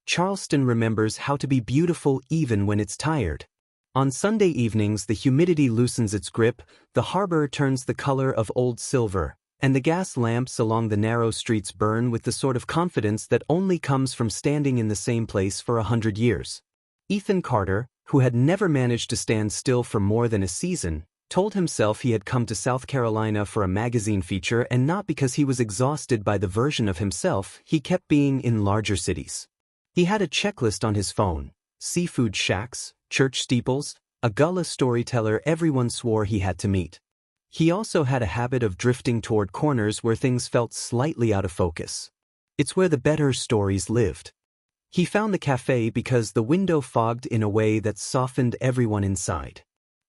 Charleston remembers how to be beautiful even when it's tired. On Sunday evenings the humidity loosens its grip, the harbor turns the color of old silver, and the gas lamps along the narrow streets burn with the sort of confidence that only comes from standing in the same place for 100 years. Ethan Carter, who had never managed to stand still for more than a season, told himself he had come to South Carolina for a magazine feature and not because he was exhausted by the version of himself he kept being in larger cities. He had a checklist on his phone: seafood shacks, church steeples, a gullah storyteller everyone swore he had to meet. He also had a habit of drifting toward corners where things felt slightly out of focus. It's where the better stories lived. He found the café because the window fogged in a way that softened everyone inside.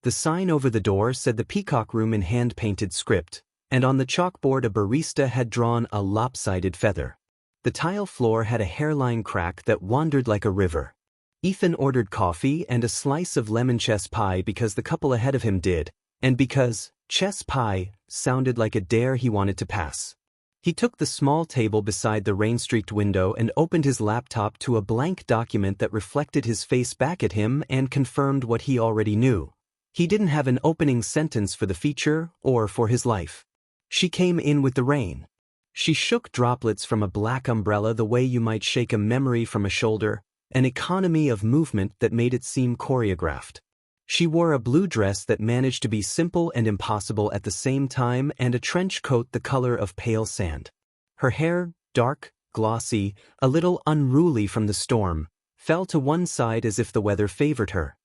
The sign over the door said the Peacock Room in hand-painted script, and on the chalkboard a barista had drawn a lopsided feather. The tile floor had a hairline crack that wandered like a river. Ethan ordered coffee and a slice of lemon chess pie because the couple ahead of him did, and because chess pie sounded like a dare he wanted to pass. He took the small table beside the rain-streaked window and opened his laptop to a blank document that reflected his face back at him and confirmed what he already knew. He didn't have an opening sentence for the feature or for his life. She came in with the rain. She shook droplets from a black umbrella the way you might shake a memory from a shoulder, an economy of movement that made it seem choreographed. She wore a blue dress that managed to be simple and impossible at the same time and a trench coat the color of pale sand. Her hair, dark, glossy, a little unruly from the storm, fell to one side as if the weather favored her.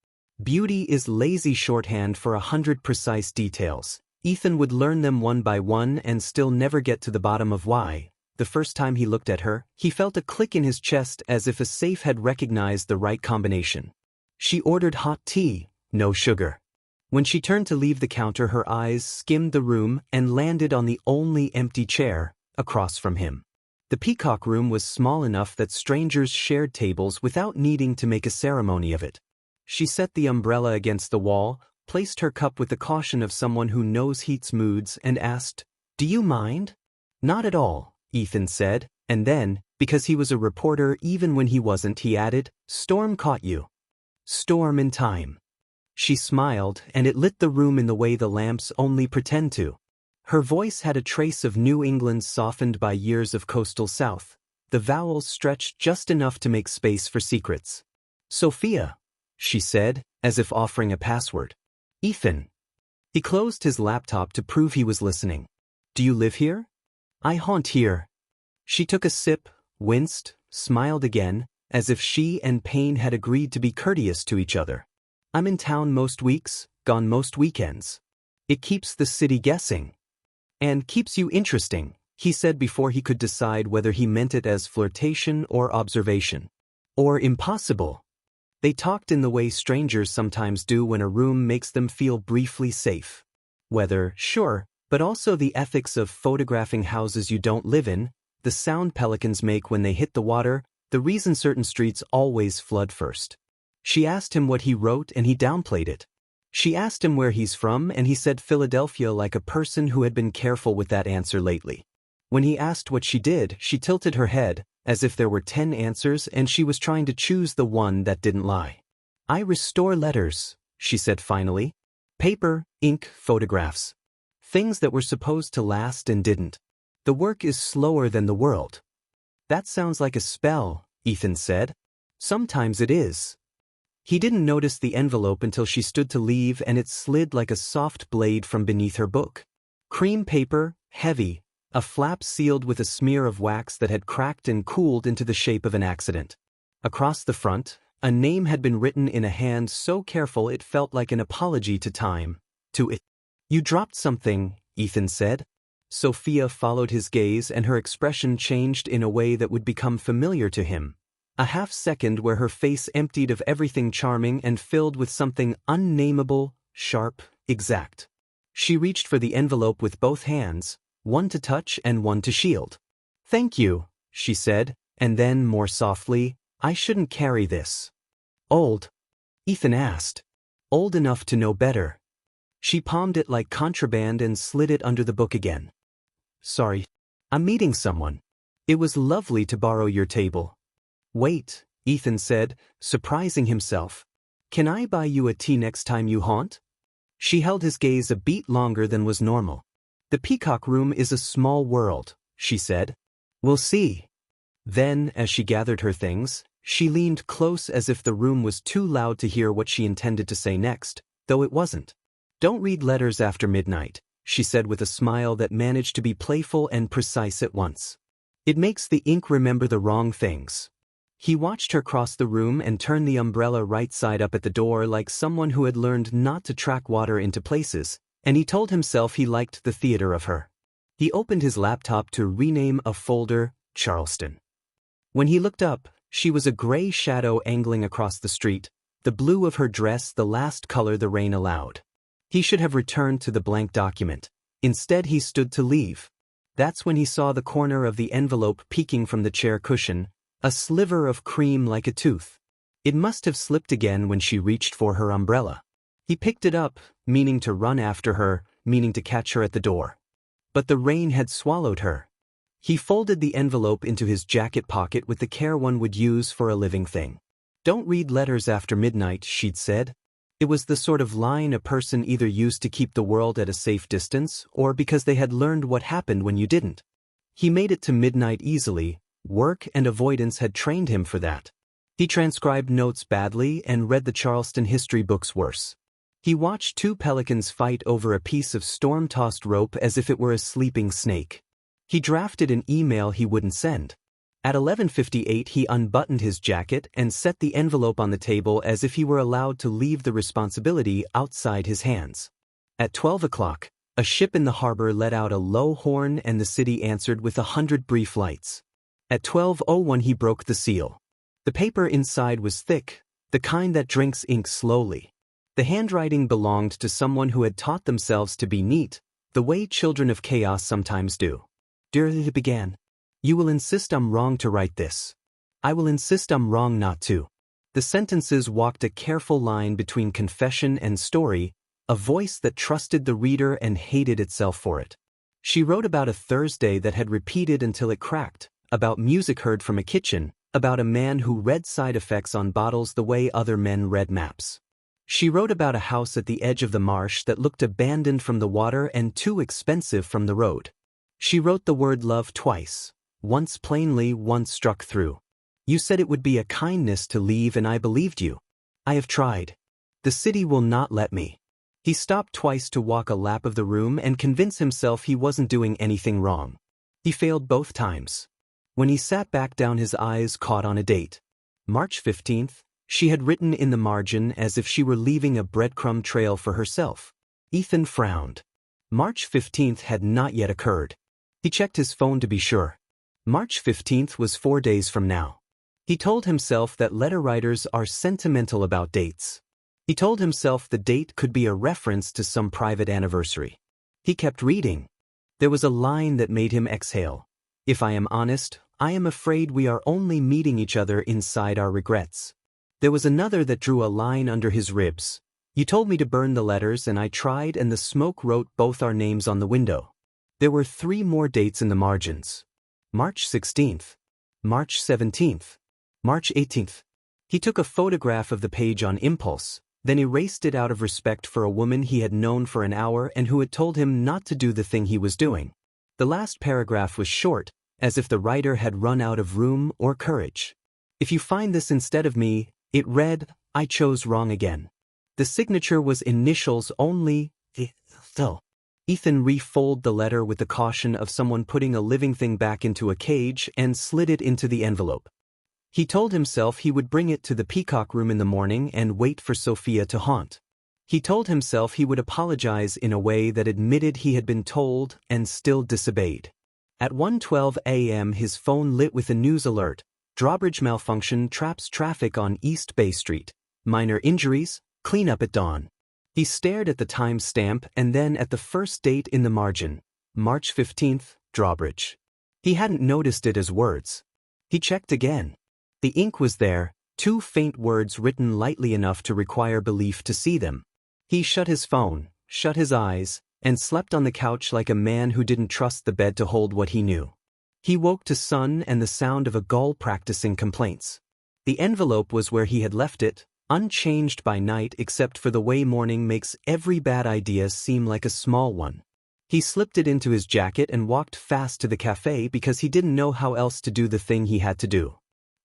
Beauty is lazy shorthand for 100 precise details. Ethan would learn them one by one and still never get to the bottom of why. The first time he looked at her, he felt a click in his chest as if a safe had recognized the right combination. She ordered hot tea, no sugar. When she turned to leave the counter, her eyes skimmed the room and landed on the only empty chair, across from him. The Peacock Room was small enough that strangers shared tables without needing to make a ceremony of it. She set the umbrella against the wall, placed her cup with the caution of someone who knows heat's moods, and asked, "Do you mind?" "Not at all," Ethan said, and then, because he was a reporter even when he wasn't, he added, "Storm caught you." "Storm in time." She smiled, and it lit the room in the way the lamps only pretend to. Her voice had a trace of New England softened by years of coastal South. The vowels stretched just enough to make space for secrets. "Sophia," she said, as if offering a password. "Ethan." He closed his laptop to prove he was listening. "Do you live here?" "I haunt here." She took a sip, winced, smiled again, as if she and pain had agreed to be courteous to each other. "I'm in town most weeks, gone most weekends." "It keeps the city guessing." "And keeps you interesting," he said before he could decide whether he meant it as flirtation or observation. "Or impossible." They talked in the way strangers sometimes do when a room makes them feel briefly safe. Weather, sure, but also the ethics of photographing houses you don't live in, the sound pelicans make when they hit the water, the reason certain streets always flood first. She asked him what he wrote and he downplayed it. She asked him where he's from and he said Philadelphia like a person who had been careful with that answer lately. When he asked what she did, she tilted her head, as if there were 10 answers and she was trying to choose the one that didn't lie. "I restore letters," she said finally. "Paper, ink, photographs. Things that were supposed to last and didn't. The work is slower than the world." "That sounds like a spell," Ethan said. "Sometimes it is." He didn't notice the envelope until she stood to leave and it slid like a soft blade from beneath her book. Cream paper, heavy, a flap sealed with a smear of wax that had cracked and cooled into the shape of an accident. Across the front, a name had been written in a hand so careful it felt like an apology to time. To it. "You dropped something," Ethan said. Sophia followed his gaze and her expression changed in a way that would become familiar to him. A half second where her face emptied of everything charming and filled with something unnameable, sharp, exact. She reached for the envelope with both hands, one to touch and one to shield. "Thank you," she said, and then, more softly, "I shouldn't carry this." "Old?" Ethan asked. "Old enough to know better." She palmed it like contraband and slid it under the book again. "Sorry. I'm meeting someone. It was lovely to borrow your table." "Wait," Ethan said, surprising himself. "Can I buy you a tea next time you haunt?" She held his gaze a beat longer than was normal. "The Peacock Room is a small world," she said. "We'll see." Then, as she gathered her things, she leaned close as if the room was too loud to hear what she intended to say next, though it wasn't. "Don't read letters after midnight," she said with a smile that managed to be playful and precise at once. "It makes the ink remember the wrong things." He watched her cross the room and turn the umbrella right side up at the door like someone who had learned not to track water into places, and he told himself he liked the theater of her. He opened his laptop to rename a folder Charleston. When he looked up, she was a gray shadow angling across the street, the blue of her dress the last color the rain allowed. He should have returned to the blank document. Instead, he stood to leave. That's when he saw the corner of the envelope peeking from the chair cushion, a sliver of cream like a tooth. It must have slipped again when she reached for her umbrella. He picked it up, meaning to run after her, meaning to catch her at the door. But the rain had swallowed her. He folded the envelope into his jacket pocket with the care one would use for a living thing. "Don't read letters after midnight," she'd said. It was the sort of line a person either used to keep the world at a safe distance or because they had learned what happened when you didn't. He made it to midnight easily. Work and avoidance had trained him for that. He transcribed notes badly and read the Charleston history books worse. He watched two pelicans fight over a piece of storm-tossed rope as if it were a sleeping snake. He drafted an email he wouldn't send. At 11:58 he unbuttoned his jacket and set the envelope on the table as if he were allowed to leave the responsibility outside his hands. At 12 o'clock, a ship in the harbor let out a low horn and the city answered with 100 brief lights. At 12:01 he broke the seal. The paper inside was thick, the kind that drinks ink slowly. The handwriting belonged to someone who had taught themselves to be neat, the way children of chaos sometimes do. Dear, it began. "You will insist I'm wrong to write this. I will insist I'm wrong not to." The sentences walked a careful line between confession and story, a voice that trusted the reader and hated itself for it. She wrote about a Thursday that had repeated until it cracked, about music heard from a kitchen, about a man who read side effects on bottles the way other men read maps. She wrote about a house at the edge of the marsh that looked abandoned from the water and too expensive from the road. She wrote the word love twice, once plainly, once struck through. "You said it would be a kindness to leave and I believed you. I have tried. The city will not let me." He stopped twice to walk a lap of the room and convince himself he wasn't doing anything wrong. He failed both times. When he sat back down, his eyes caught on a date. March 15th, she had written in the margin as if she were leaving a breadcrumb trail for herself. Ethan frowned. March 15th had not yet occurred. He checked his phone to be sure. March 15th was 4 days from now. He told himself that letter writers are sentimental about dates. He told himself the date could be a reference to some private anniversary. He kept reading. There was a line that made him exhale. "If I am honest, I am afraid we are only meeting each other inside our regrets." There was another that drew a line under his ribs. "You told me to burn the letters and I tried and the smoke wrote both our names on the window." There were 3 more dates in the margins. March 16th, March 17th, March 18th. He took a photograph of the page on impulse, then erased it out of respect for a woman he had known for an hour and who had told him not to do the thing he was doing. The last paragraph was short, as if the writer had run out of room or courage. "If you find this instead of me," it read, "I chose wrong again." The signature was initials only, still. Ethan refolded the letter with the caution of someone putting a living thing back into a cage and slid it into the envelope. He told himself he would bring it to the Peacock Room in the morning and wait for Sophia to haunt. He told himself he would apologize in a way that admitted he had been told and still disobeyed. At 1:12 a.m. his phone lit with a news alert. Drawbridge malfunction traps traffic on East Bay Street. Minor injuries, clean up at dawn. He stared at the time stamp and then at the first date in the margin. March 15th, Drawbridge. He hadn't noticed it as words. He checked again. The ink was there, 2 faint words written lightly enough to require belief to see them. He shut his phone, shut his eyes, and slept on the couch like a man who didn't trust the bed to hold what he knew. He woke to sun and the sound of a gull practicing complaints. The envelope was where he had left it, unchanged by night except for the way morning makes every bad idea seem like a small one. He slipped it into his jacket and walked fast to the café because he didn't know how else to do the thing he had to do.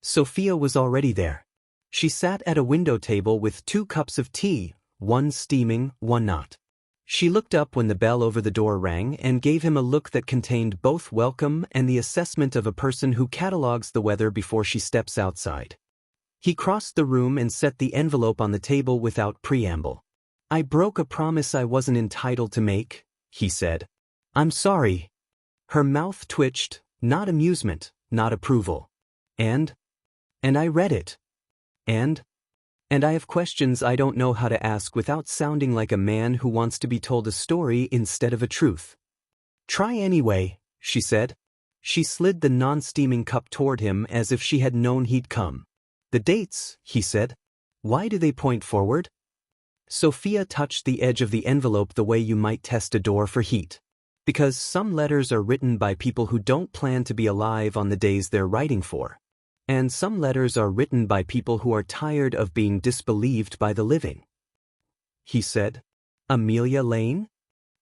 Sophia was already there. She sat at a window table with 2 cups of tea, one steaming, one not. She looked up when the bell over the door rang and gave him a look that contained both welcome and the assessment of a person who catalogues the weather before she steps outside. He crossed the room and set the envelope on the table without preamble. "I broke a promise I wasn't entitled to make," he said. "I'm sorry." Her mouth twitched, not amusement, not approval. And I read it. And I have questions I don't know how to ask without sounding like a man who wants to be told a story instead of a truth. "Try anyway," she said. She slid the non-steaming cup toward him as if she had known he'd come. "The dates," he said. "Why do they point forward?" Sophia touched the edge of the envelope the way you might test a door for heat. "Because some letters are written by people who don't plan to be alive on the days they're writing for. And some letters are written by people who are tired of being disbelieved by the living," he said. "Amelia Lane?"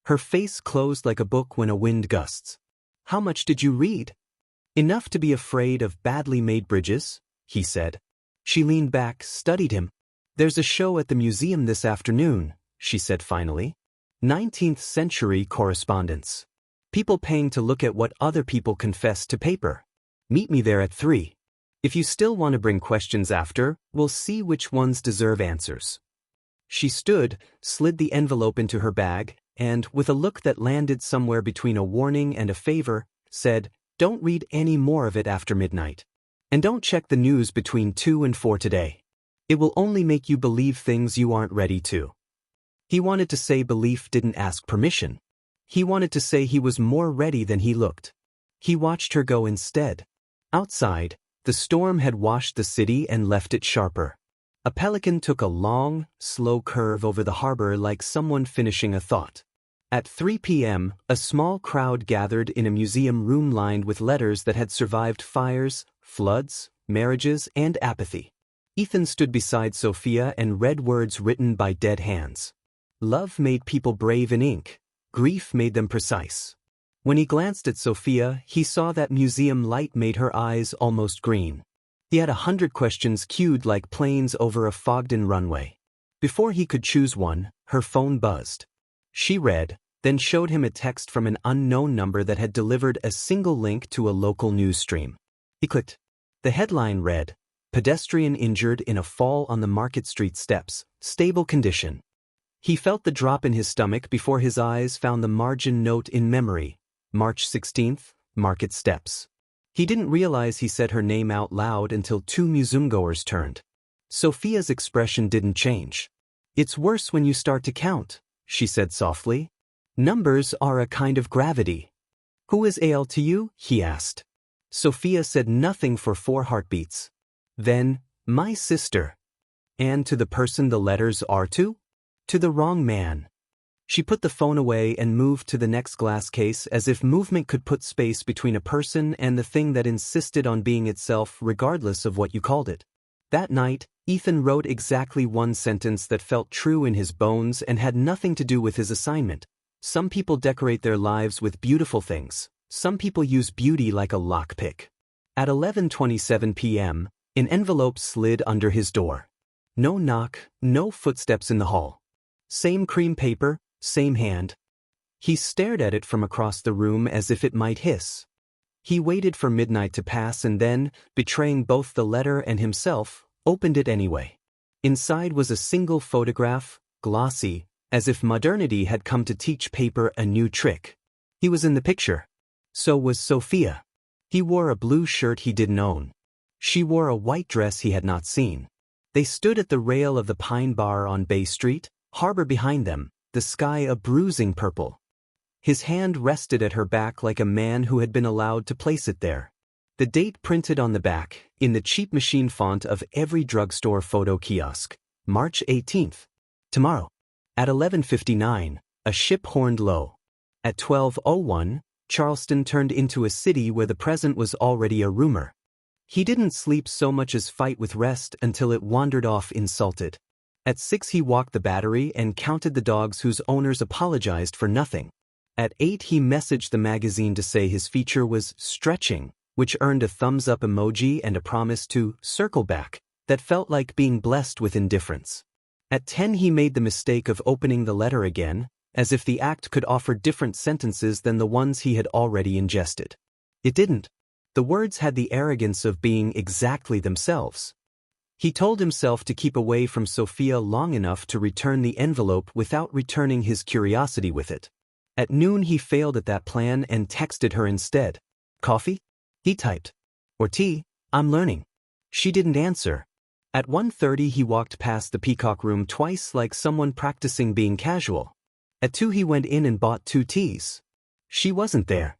Her face closed like a book when a wind gusts. "How much did you read?" "Enough to be afraid of badly made bridges," he said. She leaned back, studied him. "There's a show at the museum this afternoon," she said finally. 19th century correspondence. People paying to look at what other people confess to paper. Meet me there at 3. If you still want to bring questions after, we'll see which ones deserve answers." She stood, slid the envelope into her bag, and, with a look that landed somewhere between a warning and a favor, said, "Don't read any more of it after midnight. And don't check the news between 2 and 4 today. It will only make you believe things you aren't ready to." He wanted to say belief didn't ask permission. He wanted to say he was more ready than he looked. He watched her go instead. Outside, the storm had washed the city and left it sharper. A pelican took a long, slow curve over the harbor like someone finishing a thought. At 3 p.m., a small crowd gathered in a museum room lined with letters that had survived fires, floods, marriages, and apathy. Ethan stood beside Sophia and read words written by dead hands. Love made people brave in ink. Grief made them precise. When he glanced at Sophia, he saw that museum light made her eyes almost green. He had 100 questions queued like planes over a fogged-in runway. Before he could choose one, her phone buzzed. She read, then showed him a text from an unknown number that had delivered a single link to a local news stream. He clicked. The headline read, "Pedestrian injured in a fall on the Market Street steps, stable condition." He felt the drop in his stomach before his eyes found the margin note in memory, March 16th, Market Steps. He didn't realize he said her name out loud until 2 museumgoers turned. Sophia's expression didn't change. "It's worse when you start to count," she said softly. "Numbers are a kind of gravity." "Who is AL to you?" he asked. Sophia said nothing for 4 heartbeats. Then, "My sister." "And to the person the letters are to?" "To the wrong man." She put the phone away and moved to the next glass case as if movement could put space between a person and the thing that insisted on being itself regardless of what you called it. That night, Ethan wrote exactly one sentence that felt true in his bones and had nothing to do with his assignment. Some people decorate their lives with beautiful things. Some people use beauty like a lockpick. At 11:27 p.m., an envelope slid under his door. No knock, no footsteps in the hall. Same cream paper, same hand. He stared at it from across the room as if it might hiss. He waited for midnight to pass and then, betraying both the letter and himself, opened it anyway. Inside was a single photograph, glossy, as if modernity had come to teach paper a new trick. He was in the picture. So was Sophia. He wore a blue shirt he didn't own. She wore a white dress he had not seen. They stood at the rail of the Pine Bar on Bay Street, harbor behind them, the sky a bruising purple. His hand rested at her back like a man who had been allowed to place it there. The date printed on the back, in the cheap machine font of every drugstore photo kiosk, March 18th. Tomorrow. At 11:59, a ship horned low. At 12:01, Charleston turned into a city where the present was already a rumor. He didn't sleep so much as fight with rest until it wandered off insulted. At 6 he walked the Battery and counted the dogs whose owners apologized for nothing. At 8 he messaged the magazine to say his feature was stretching, which earned a thumbs-up emoji and a promise to circle back that felt like being blessed with indifference. At 10 he made the mistake of opening the letter again, as if the act could offer different sentences than the ones he had already ingested. It didn't. The words had the arrogance of being exactly themselves. He told himself to keep away from Sophia long enough to return the envelope without returning his curiosity with it. At noon he failed at that plan and texted her instead. Coffee? He typed. Or tea? I'm learning. She didn't answer. At 1:30 he walked past the Peacock Room twice like someone practicing being casual. At 2 he went in and bought 2 teas. She wasn't there.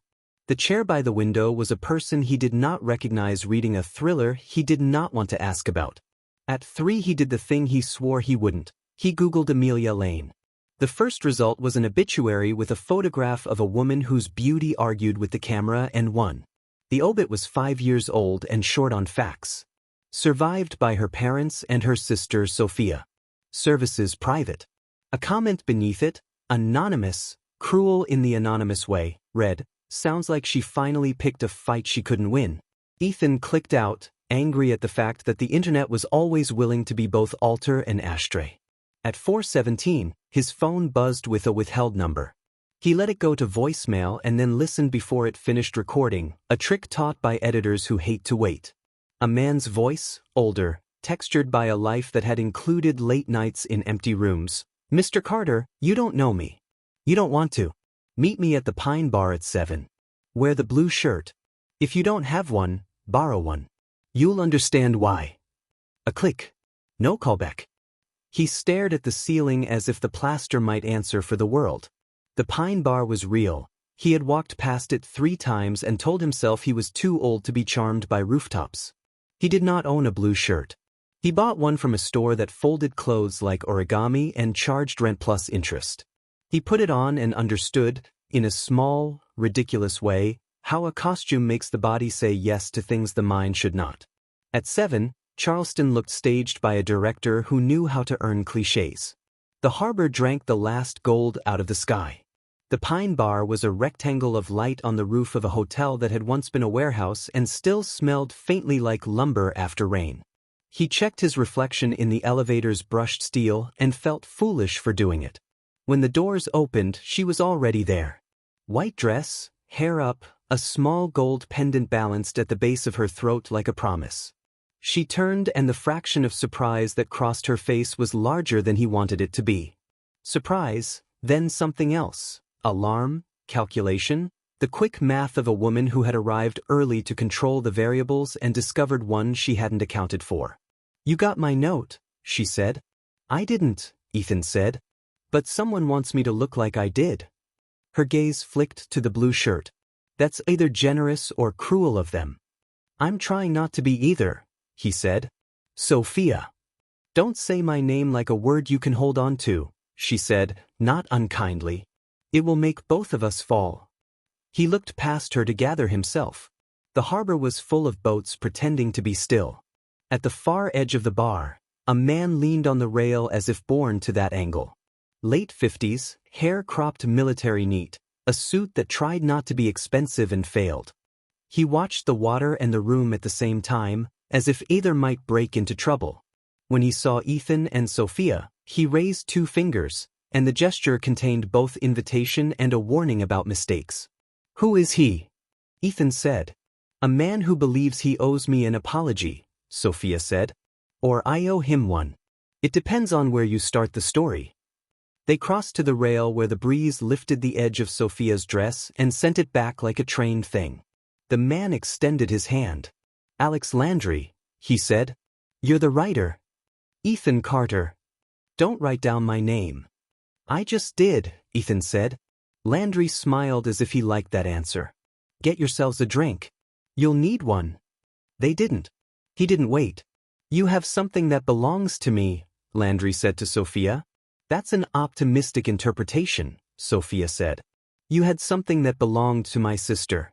The chair by the window was a person he did not recognize reading a thriller he did not want to ask about. At 3 he did the thing he swore he wouldn't. He Googled Amelia Lane. The first result was an obituary with a photograph of a woman whose beauty argued with the camera and won. The obit was 5 years old and short on facts. Survived by her parents and her sister Sophia. Services private. A comment beneath it, anonymous, cruel in the anonymous way, read, sounds like she finally picked a fight she couldn't win. Ethan clicked out, angry at the fact that the internet was always willing to be both altar and ashtray. At 4:17, his phone buzzed with a withheld number. He let it go to voicemail and then listened before it finished recording, a trick taught by editors who hate to wait. A man's voice, older, textured by a life that had included late nights in empty rooms. Mr. Carter, you don't know me. You don't want to. Meet me at the Pine Bar at 7. Wear the blue shirt. If you don't have one, borrow one. You'll understand why. A click. No callback. He stared at the ceiling as if the plaster might answer for the world. The Pine Bar was real. He had walked past it 3 times and told himself he was too old to be charmed by rooftops. He did not own a blue shirt. He bought one from a store that folded clothes like origami and charged rent plus interest. He put it on and understood, in a small, ridiculous way, how a costume makes the body say yes to things the mind should not. At 7, Charleston looked staged by a director who knew how to earn clichés. The harbor drank the last gold out of the sky. The Pine Bar was a rectangle of light on the roof of a hotel that had once been a warehouse and still smelled faintly like lumber after rain. He checked his reflection in the elevator's brushed steel and felt foolish for doing it. When the doors opened, she was already there. White dress, hair up, a small gold pendant balanced at the base of her throat like a promise. She turned and the fraction of surprise that crossed her face was larger than he wanted it to be. Surprise, then something else. Alarm, calculation, the quick math of a woman who had arrived early to control the variables and discovered one she hadn't accounted for. You got my note, she said. I didn't, Ethan said. But someone wants me to look like I did. Her gaze flicked to the blue shirt. That's either generous or cruel of them. I'm trying not to be either, he said. Sophia. Don't say my name like a word you can hold on to, she said, not unkindly. It will make both of us fall. He looked past her to gather himself. The harbor was full of boats pretending to be still. At the far edge of the bar, a man leaned on the rail as if born to that angle. Late 50s, hair cropped military neat, a suit that tried not to be expensive and failed. He watched the water and the room at the same time, as if either might break into trouble. When he saw Ethan and Sophia, he raised 2 fingers, and the gesture contained both invitation and a warning about mistakes. Who is he? Ethan said. A man who believes he owes me an apology, Sophia said. Or I owe him one. It depends on where you start the story. They crossed to the rail where the breeze lifted the edge of Sophia's dress and sent it back like a trained thing. The man extended his hand. Alex Landry, he said. You're the writer. Ethan Carter. Don't write down my name. I just did, Ethan said. Landry smiled as if he liked that answer. Get yourselves a drink. You'll need one. They didn't. He didn't wait. You have something that belongs to me, Landry said to Sophia. That's an optimistic interpretation, Sophia said. You had something that belonged to my sister.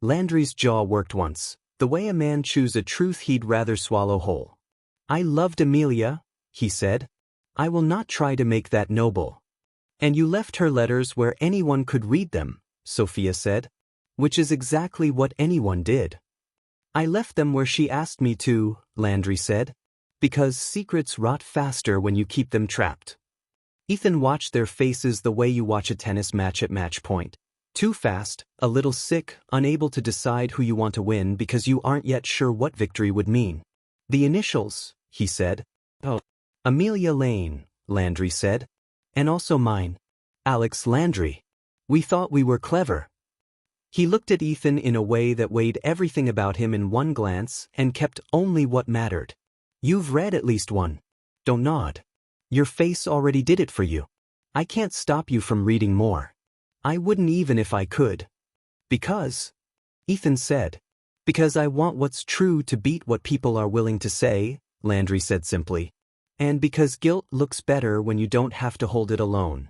Landry's jaw worked once. The way a man chews a truth he'd rather swallow whole. I loved Amelia, he said. I will not try to make that noble. And you left her letters where anyone could read them, Sophia said. Which is exactly what anyone did. I left them where she asked me to, Landry said. Because secrets rot faster when you keep them trapped. Ethan watched their faces the way you watch a tennis match at match point. Too fast, a little sick, unable to decide who you want to win because you aren't yet sure what victory would mean. The initials, he said. Oh. Amelia Lane, Landry said. And also mine. Alex Landry. We thought we were clever. He looked at Ethan in a way that weighed everything about him in one glance and kept only what mattered. You've read at least one. Don't nod. Your face already did it for you. I can't stop you from reading more. I wouldn't even if I could. Because, Ethan said. Because I want what's true to beat what people are willing to say, Landry said simply. And because guilt looks better when you don't have to hold it alone.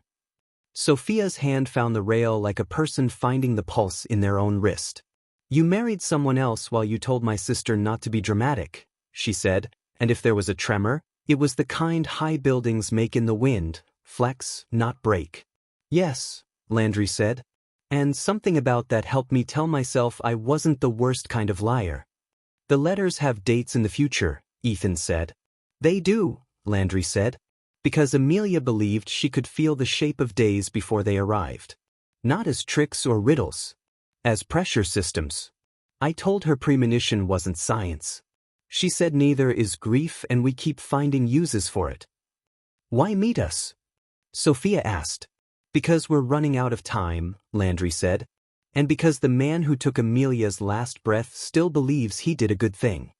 Sophia's hand found the rail like a person finding the pulse in their own wrist. You married someone else while you told my sister not to be dramatic, she said, and if there was a tremor, it was the kind high buildings make in the wind, flex, not break. Yes, Landry said. And something about that helped me tell myself I wasn't the worst kind of liar. The letters have dates in the future, Ethan said. They do, Landry said. Because Amelia believed she could feel the shape of days before they arrived. Not as tricks or riddles. As pressure systems. I told her premonition wasn't science. She said neither is grief and we keep finding uses for it. Why meet us? Sophia asked. Because we're running out of time, Landry said. And because the man who took Amelia's last breath still believes he did a good thing.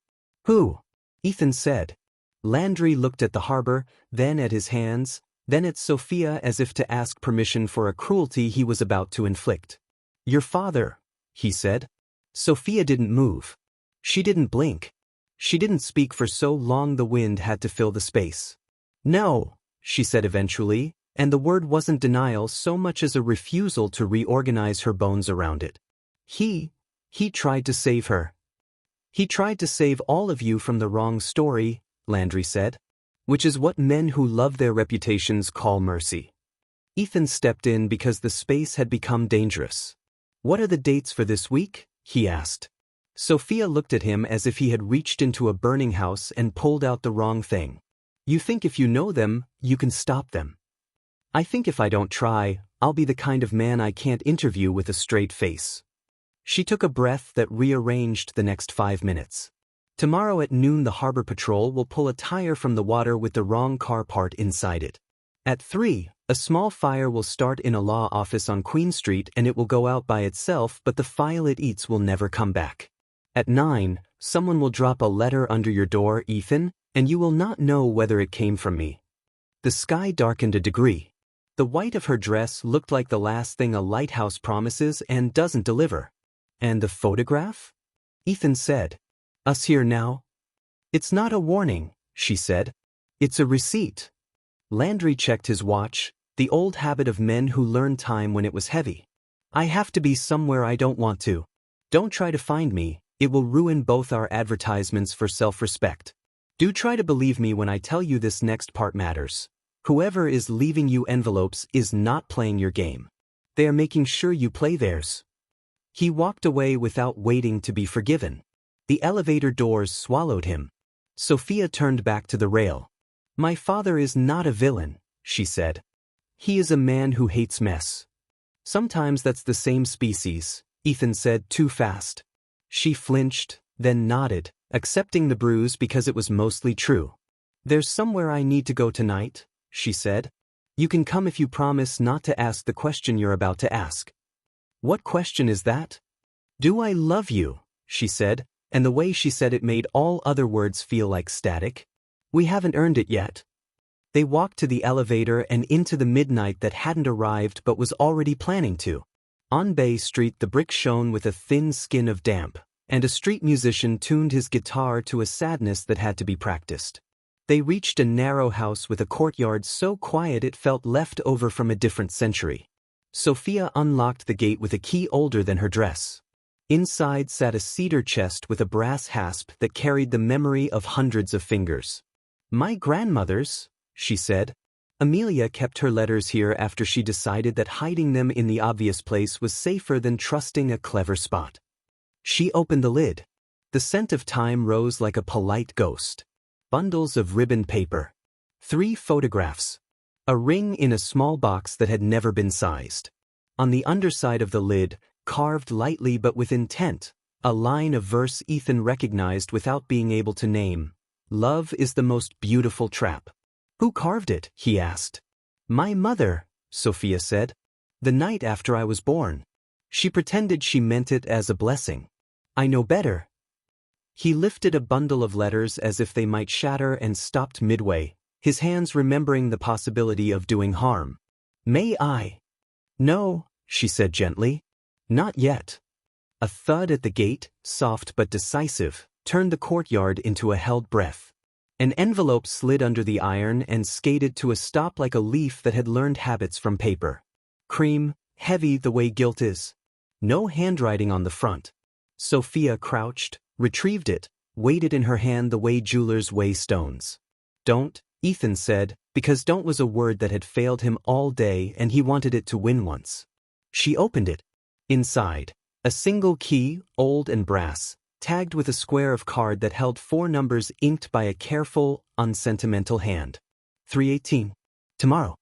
Who? Ethan said. Landry looked at the harbor, then at his hands, then at Sophia as if to ask permission for a cruelty he was about to inflict. Your father, he said. Sophia didn't move. She didn't blink. She didn't speak for so long the wind had to fill the space. No, she said eventually, and the word wasn't denial so much as a refusal to reorganize her bones around it. He tried to save her. He tried to save all of you from the wrong story, Landry said. Which is what men who love their reputations call mercy. Ethan stepped in because the space had become dangerous. What are the dates for this week? He asked. Sophia looked at him as if he had reached into a burning house and pulled out the wrong thing. You think if you know them, you can stop them. I think if I don't try, I'll be the kind of man I can't interview with a straight face. She took a breath that rearranged the next 5 minutes. Tomorrow at noon the harbor patrol will pull a tire from the water with the wrong car part inside it. At 3, a small fire will start in a law office on Queen Street and it will go out by itself but the file it eats will never come back. At 9, someone will drop a letter under your door, Ethan, and you will not know whether it came from me. The sky darkened a degree. The white of her dress looked like the last thing a lighthouse promises and doesn't deliver. And the photograph? Ethan said. Us here now? It's not a warning, she said. It's a receipt. Landry checked his watch, the old habit of men who learn time when it was heavy. I have to be somewhere I don't want to. Don't try to find me, it will ruin both our advertisements for self-respect. Do try to believe me when I tell you this next part matters. Whoever is leaving you envelopes is not playing your game. They are making sure you play theirs. He walked away without waiting to be forgiven. The elevator doors swallowed him. Sophia turned back to the rail. My father is not a villain, she said. He is a man who hates mess. Sometimes that's the same species, Ethan said too fast. She flinched, then nodded, accepting the bruise because it was mostly true. There's somewhere I need to go tonight, she said. You can come if you promise not to ask the question you're about to ask. What question is that? Do I love you? She said. And the way she said it made all other words feel like static. We haven't earned it yet. They walked to the elevator and into the midnight that hadn't arrived but was already planning to. On Bay Street the brick shone with a thin skin of damp, and a street musician tuned his guitar to a sadness that had to be practiced. They reached a narrow house with a courtyard so quiet it felt left over from a different century. Sophia unlocked the gate with a key older than her dress. Inside sat a cedar chest with a brass hasp that carried the memory of hundreds of fingers. "My grandmother's," she said. Amelia kept her letters here after she decided that hiding them in the obvious place was safer than trusting a clever spot. She opened the lid. The scent of time rose like a polite ghost. Bundles of ribboned paper. 3 photographs. A ring in a small box that had never been sized. On the underside of the lid, carved lightly but with intent, a line of verse Ethan recognized without being able to name. "Love is the most beautiful trap." "Who carved it?" he asked. "My mother," Sophia said. "The night after I was born." She pretended she meant it as a blessing. "I know better." He lifted a bundle of letters as if they might shatter and stopped midway, his hands remembering the possibility of doing harm. "May I?" "No," she said gently. "Not yet." A thud at the gate, soft but decisive, turned the courtyard into a held breath. An envelope slid under the iron and skated to a stop like a leaf that had learned habits from paper. Cream, heavy the way guilt is. No handwriting on the front. Sophia crouched, retrieved it, weighed it in her hand the way jewelers weigh stones. "Don't," Ethan said, because don't was a word that had failed him all day and he wanted it to win once. She opened it. Inside, a single key, old and brass, tagged with a square of card that held 4 numbers inked by a careful, unsentimental hand. 3:18. Tomorrow.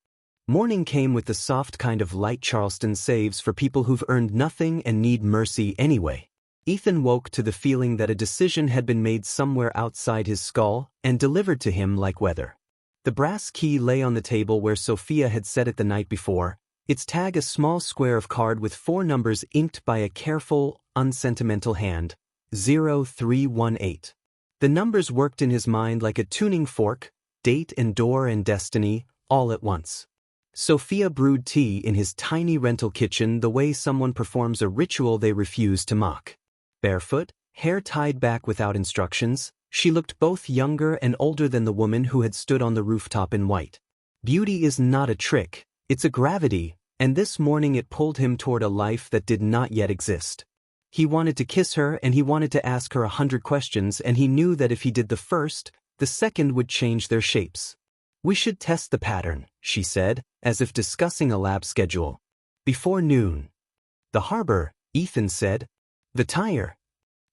Morning came with the soft kind of light Charleston saves for people who've earned nothing and need mercy anyway. Ethan woke to the feeling that a decision had been made somewhere outside his skull and delivered to him like weather. The brass key lay on the table where Sophia had set it the night before, its tag a small square of card with 4 numbers inked by a careful, unsentimental hand. 0318. The numbers worked in his mind like a tuning fork, date and door and destiny, all at once. Sophia brewed tea in his tiny rental kitchen the way someone performs a ritual they refuse to mock. Barefoot, hair tied back without instructions, she looked both younger and older than the woman who had stood on the rooftop in white. Beauty is not a trick, it's a gravity, and this morning it pulled him toward a life that did not yet exist. He wanted to kiss her and he wanted to ask her 100 questions, and he knew that if he did the first, the second would change their shapes. "We should test the pattern," she said, as if discussing a lab schedule. "Before noon." "The harbor," Ethan said. "The tire."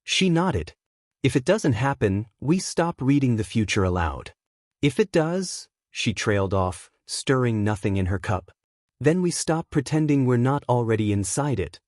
She nodded. "If it doesn't happen, we stop reading the future aloud." "If it does," she trailed off, stirring nothing in her cup, "then we stop pretending we're not already inside it."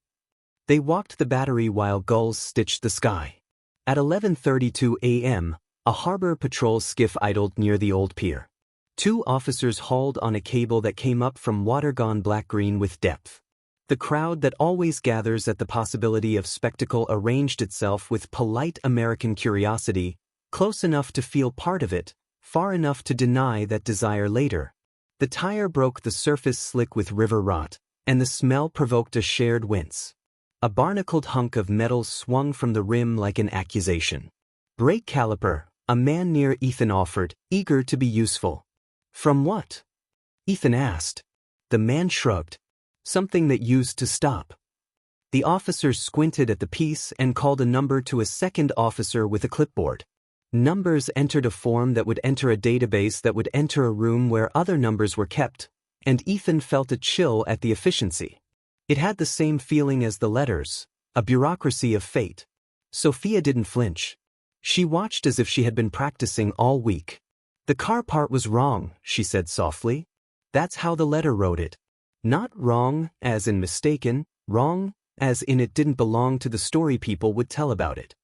They walked the battery while gulls stitched the sky. At 11:32 a.m., a harbor patrol skiff idled near the old pier. 2 officers hauled on a cable that came up from water gone black-green with depth. The crowd that always gathers at the possibility of spectacle arranged itself with polite American curiosity, close enough to feel part of it, far enough to deny that desire later. The tire broke the surface slick with river rot, and the smell provoked a shared wince. A barnacled hunk of metal swung from the rim like an accusation. "Brake caliper," a man near Ethan offered, eager to be useful. "From what?" Ethan asked. The man shrugged. "Something that used to stop." The officer squinted at the piece and called a number to a second officer with a clipboard. Numbers entered a form that would enter a database that would enter a room where other numbers were kept, and Ethan felt a chill at the efficiency. It had the same feeling as the letters, a bureaucracy of fate. Sophia didn't flinch. She watched as if she had been practicing all week. "The car part was wrong," she said softly. "That's how the letter wrote it. Not wrong, as in mistaken, wrong, as in it didn't belong to the story people would tell about it."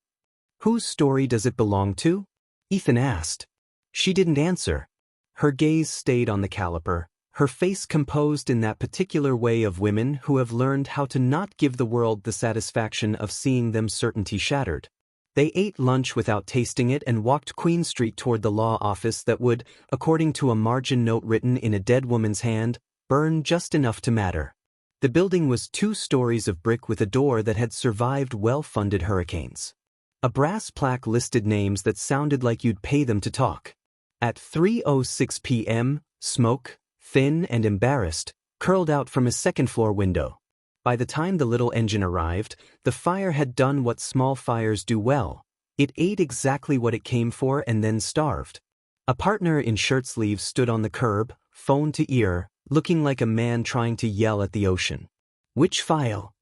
"Whose story does it belong to?" Ethan asked. She didn't answer. Her gaze stayed on the caliper, her face composed in that particular way of women who have learned how to not give the world the satisfaction of seeing them certainty shattered. They ate lunch without tasting it and walked Queen Street toward the law office that would, according to a margin note written in a dead woman's hand, burn just enough to matter. The building was 2 stories of brick with a door that had survived well-funded hurricanes. A brass plaque listed names that sounded like you'd pay them to talk. At 3:06 p.m., smoke, thin and embarrassed, curled out from a second-floor window. By the time the little engine arrived, the fire had done what small fires do well. It ate exactly what it came for and then starved. A partner in shirt sleeves stood on the curb, phone to ear, looking like a man trying to yell at the ocean. "Which file?"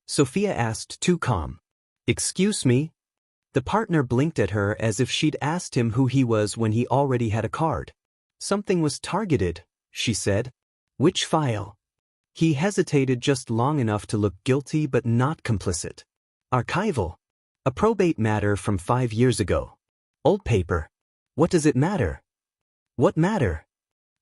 Sophia asked, too calm. "Excuse me?" The partner blinked at her as if she'd asked him who he was when he already had a card. "Something was targeted," she said. "Which file?" He hesitated just long enough to look guilty but not complicit. "Archival. A probate matter from 5 years ago. Old paper. What does it matter?" "What matter?"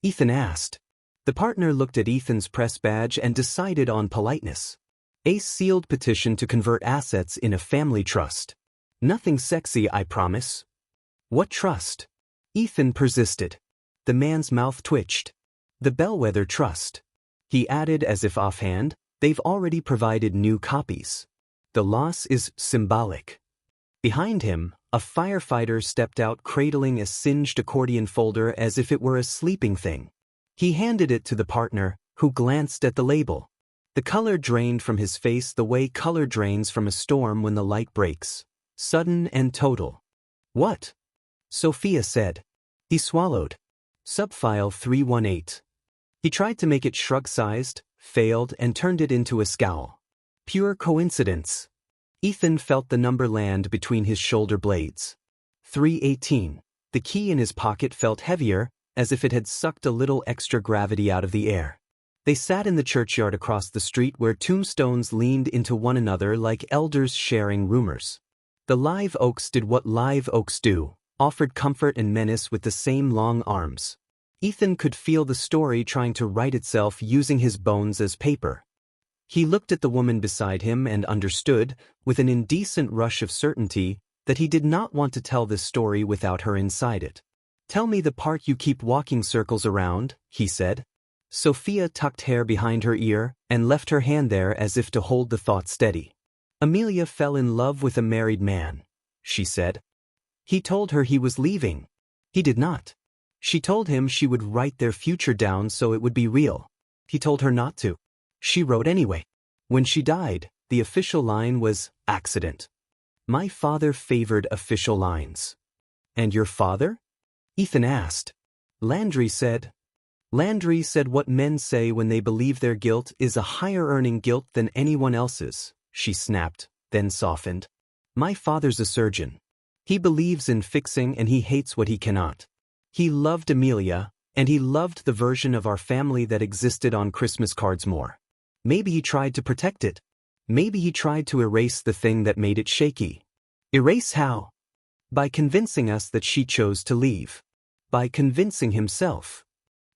Ethan asked. The partner looked at Ethan's press badge and decided on politeness. "A sealed petition to convert assets in a family trust. Nothing sexy, I promise." "What trust?" Ethan persisted. The man's mouth twitched. "The Bellwether Trust." He added as if offhand, "They've already provided new copies. The loss is symbolic." Behind him, a firefighter stepped out cradling a singed accordion folder as if it were a sleeping thing. He handed it to the partner, who glanced at the label. The color drained from his face the way color drains from a storm when the light breaks. Sudden and total. "What?" Sophia said. He swallowed. Subfile 318. He tried to make it shrug-sized, failed, and turned it into a scowl. Pure coincidence. Ethan felt the number land between his shoulder blades. 318. The key in his pocket felt heavier, as if it had sucked a little extra gravity out of the air. They sat in the churchyard across the street where tombstones leaned into one another like elders sharing rumors. The live oaks did what live oaks do, offered comfort and menace with the same long arms. Ethan could feel the story trying to write itself using his bones as paper. He looked at the woman beside him and understood, with an indecent rush of certainty, that he did not want to tell this story without her inside it. "Tell me the part you keep walking circles around," he said. Sophia tucked hair behind her ear and left her hand there as if to hold the thought steady. "Amelia fell in love with a married man," she said. "He told her he was leaving. He did not. She told him she would write their future down so it would be real. He told her not to. She wrote anyway. When she died, the official line was, 'accident.' My father favored official lines." "And your father?" Ethan asked. Landry said what men say when they believe their guilt is a higher-earning guilt than anyone else's, she snapped, then softened. "My father's a surgeon. He believes in fixing and he hates what he cannot. He loved Amelia, and he loved the version of our family that existed on Christmas cards more. Maybe he tried to protect it. Maybe he tried to erase the thing that made it shaky." "Erase how?" "By convincing us that she chose to leave. By convincing himself."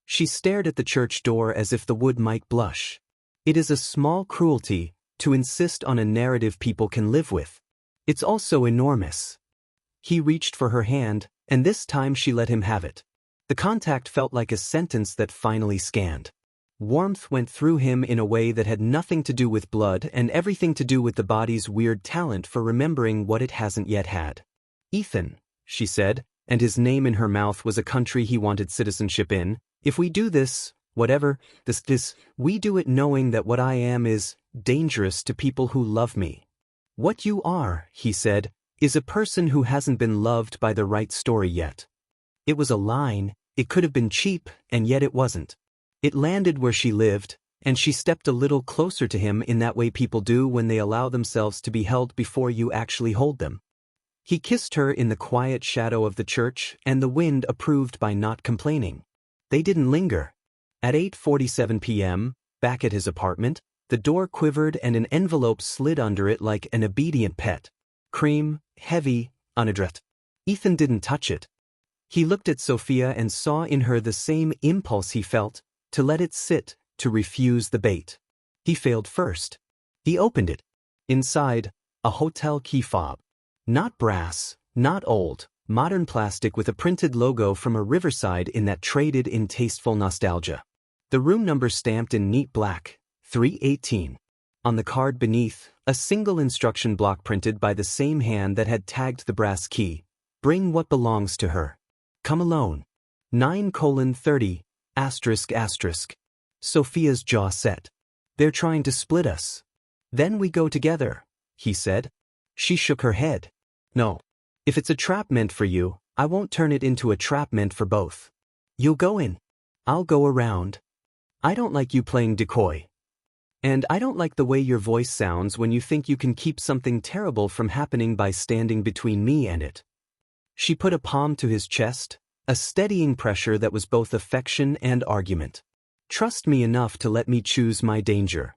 She stared at the church door as if the wood might blush. "It is a small cruelty to insist on a narrative people can live with. It's also enormous." He reached for her hand, and this time she let him have it. The contact felt like a sentence that finally scanned. Warmth went through him in a way that had nothing to do with blood and everything to do with the body's weird talent for remembering what it hasn't yet had. "Ethan," she said, and his name in her mouth was a country he wanted citizenship in, "if we do this, whatever, this, we do it knowing that what I am is dangerous to people who love me." "What you are," he said, "is a person who hasn't been loved by the right story yet." It was a line, it could have been cheap, and yet it wasn't. It landed where she lived, and she stepped a little closer to him in that way people do when they allow themselves to be held before you actually hold them. He kissed her in the quiet shadow of the church, and the wind approved by not complaining. They didn't linger. At 8:47 p.m., back at his apartment, the door quivered and an envelope slid under it like an obedient pet. Cream, heavy, unaddressed. Ethan didn't touch it. He looked at Sophia and saw in her the same impulse he felt, to let it sit, to refuse the bait. He failed first. He opened it. Inside, a hotel key fob. Not brass, not old, modern plastic with a printed logo from a riverside in that traded in tasteful nostalgia. The room number stamped in neat black, 318. On the card beneath, a single instruction block printed by the same hand that had tagged the brass key. Bring what belongs to her. Come alone. 9:30. ****. Sophia's jaw set. "They're trying to split us," Then we go together, he said. She shook her head. No. If it's a trap meant for you, I won't turn it into a trap meant for both. You'll go in. I'll go around. I don't like you playing decoy. And I don't like the way your voice sounds when you think you can keep something terrible from happening by standing between me and it. She put a palm to his chest, a steadying pressure that was both affection and argument. Trust me enough to let me choose my danger.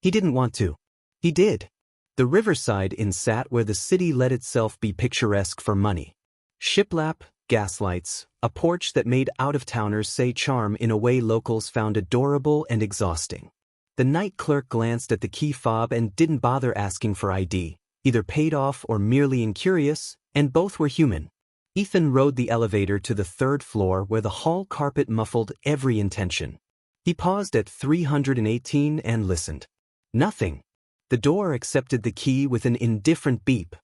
He didn't want to. He did. The riverside inn sat where the city let itself be picturesque for money. Shiplap, gaslights, a porch that made out-of-towners say charm in a way locals found adorable and exhausting. The night clerk glanced at the key fob and didn't bother asking for ID, either paid off or merely incurious, and both were human. Ethan rode the elevator to the third floor where the hall carpet muffled every intention. He paused at 318 and listened. Nothing. The door accepted the key with an indifferent beep.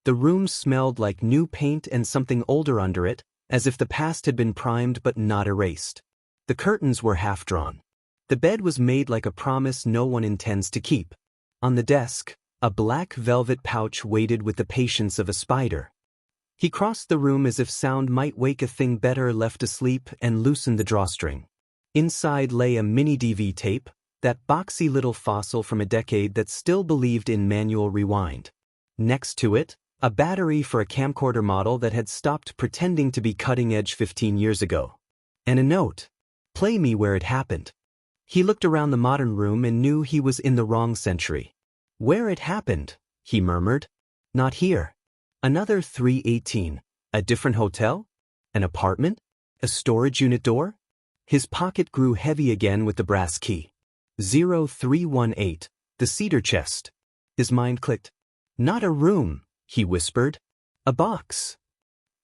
The room smelled like new paint and something older under it, as if the past had been primed but not erased. The curtains were half-drawn. The bed was made like a promise no one intends to keep. On the desk, a black velvet pouch waited with the patience of a spider. He crossed the room as if sound might wake a thing better left asleep and loosened the drawstring. Inside lay a mini DV tape, that boxy little fossil from a decade that still believed in manual rewind. Next to it, a battery for a camcorder model that had stopped pretending to be cutting-edge 15 years ago. And a note. Play me where it happened. He looked around the modern room and knew he was in the wrong century. Where it happened, he murmured. Not here. Another 318. A different hotel? An apartment? A storage unit door? His pocket grew heavy again with the brass key. 0318. The cedar chest. His mind clicked. Not a room, he whispered. A box.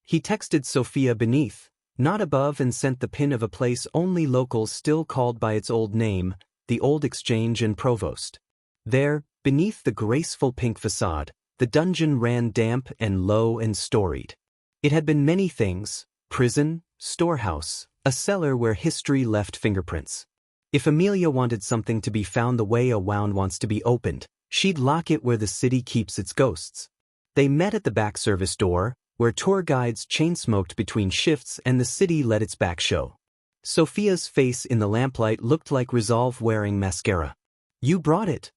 He texted Sophia beneath, not above, and sent the pin of a place only locals still called by its old name, the Old Exchange and Provost. There, beneath the graceful pink facade, the dungeon ran damp and low and storied. It had been many things: prison, storehouse, a cellar where history left fingerprints. If Amelia wanted something to be found the way a wound wants to be opened, she'd lock it where the city keeps its ghosts. They met at the back service door, where tour guides chain-smoked between shifts and the city let its back show. Sophia's face in the lamplight looked like resolve wearing mascara. You brought it.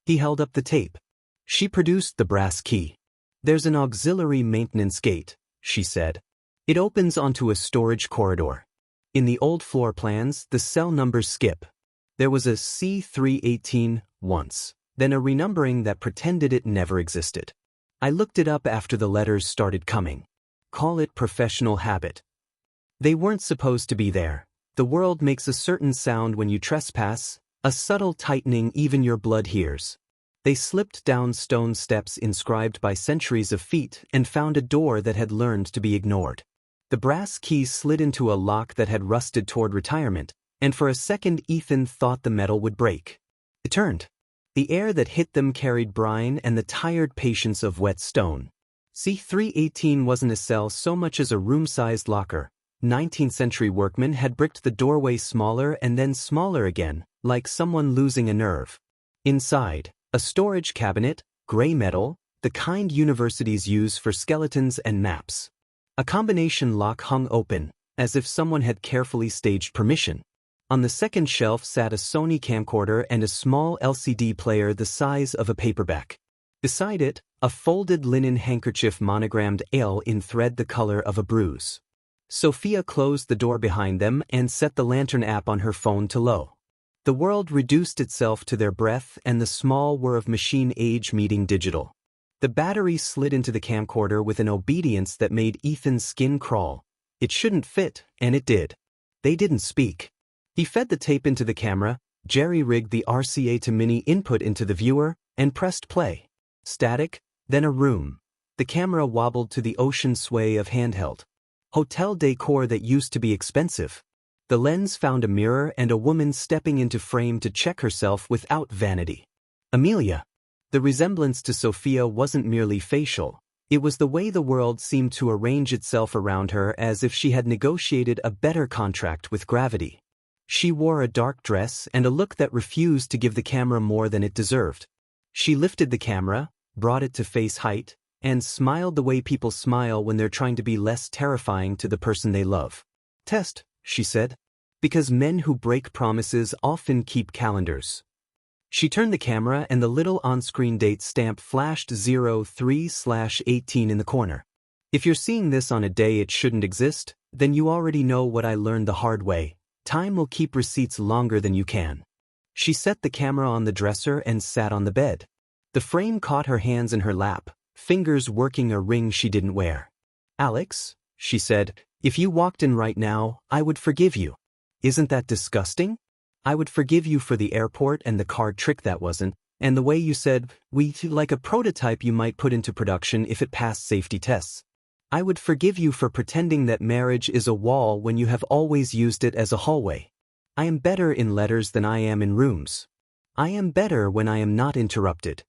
He held up the tape. She produced the brass key. There's an auxiliary maintenance gate, she said. It opens onto a storage corridor. In the old floor plans, the cell numbers skip. There was a C318 once, then a renumbering that pretended it never existed. I looked it up after the letters started coming. Call it professional habit. They weren't supposed to be there. The world makes a certain sound when you trespass, a subtle tightening even your blood hears. They slipped down stone steps inscribed by centuries of feet and found a door that had learned to be ignored. The brass key slid into a lock that had rusted toward retirement, and for a second Ethan thought the metal would break. It turned. The air that hit them carried brine and the tired patience of wet stone. C318 wasn't a cell so much as a room-sized locker. 19th-century workmen had bricked the doorway smaller and then smaller again, like someone losing a nerve. Inside, a storage cabinet, gray metal, the kind universities use for skeletons and maps. A combination lock hung open, as if someone had carefully staged permission. On the second shelf sat a Sony camcorder and a small LCD player the size of a paperback. Beside it, a folded linen handkerchief monogrammed ale in thread the color of a bruise. Sophia closed the door behind them and set the lantern app on her phone to low. The world reduced itself to their breath and the small whir of machine age meeting digital. The battery slid into the camcorder with an obedience that made Ethan's skin crawl. It shouldn't fit, and it did. They didn't speak. He fed the tape into the camera, jerry-rigged the RCA to mini input into the viewer, and pressed play. Static, then a room. The camera wobbled to the ocean sway of handheld. Hotel decor that used to be expensive. The lens found a mirror and a woman stepping into frame to check herself without vanity. Amelia. The resemblance to Sophia wasn't merely facial. It was the way the world seemed to arrange itself around her as if she had negotiated a better contract with gravity. She wore a dark dress and a look that refused to give the camera more than it deserved. She lifted the camera, brought it to face height, and smiled the way people smile when they're trying to be less terrifying to the person they love. Test, she said. Because men who break promises often keep calendars. She turned the camera and the little on-screen date stamp flashed 03/18 in the corner. If you're seeing this on a day it shouldn't exist, then you already know what I learned the hard way. Time will keep receipts longer than you can. She set the camera on the dresser and sat on the bed. The frame caught her hands in her lap, fingers working a ring she didn't wear. Alex, she said, if you walked in right now, I would forgive you. Isn't that disgusting? I would forgive you for the airport and the card trick that wasn't, and the way you said, like a prototype you might put into production if it passed safety tests. I would forgive you for pretending that marriage is a wall when you have always used it as a hallway. I am better in letters than I am in rooms. I am better when I am not interrupted.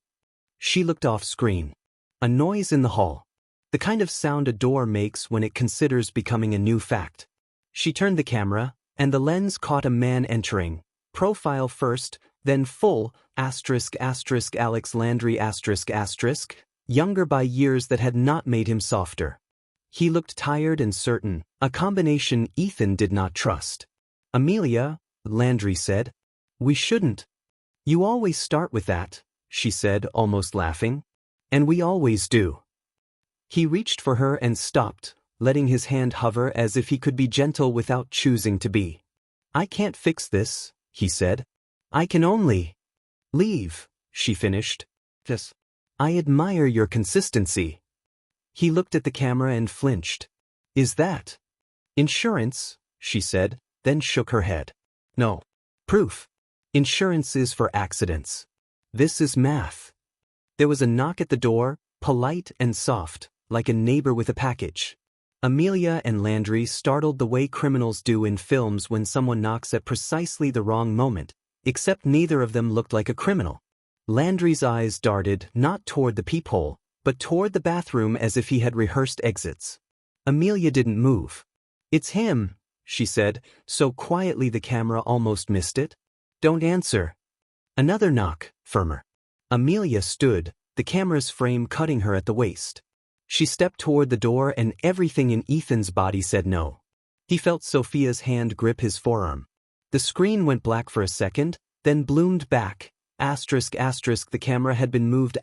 She looked off screen. A noise in the hall. The kind of sound a door makes when it considers becoming a new fact. She turned the camera, and the lens caught a man entering. Profile first, then full, Alex Landry younger by years that had not made him softer. He looked tired and certain, a combination Ethan did not trust. Amelia, Landry said. We shouldn't. You always start with that, she said, almost laughing. And we always do. He reached for her and stopped, letting his hand hover as if he could be gentle without choosing to be. I can't fix this, he said. I can only leave, she finished. Yes. I admire your consistency. He looked at the camera and flinched. Is that insurance? She said, then shook her head. No. Proof. Insurance is for accidents. This is math. There was a knock at the door, polite and soft, like a neighbor with a package. Amelia and Landry startled the way criminals do in films when someone knocks at precisely the wrong moment, except neither of them looked like a criminal. Landry's eyes darted not toward the peephole, but toward the bathroom as if he had rehearsed exits. Amelia didn't move. It's him, she said, so quietly the camera almost missed it. Don't answer. Another knock, firmer. Amelia stood, the camera's frame cutting her at the waist. She stepped toward the door and everything in Ethan's body said no. He felt Sophia's hand grip his forearm. The screen went black for a second, then bloomed back. The camera had been moved **.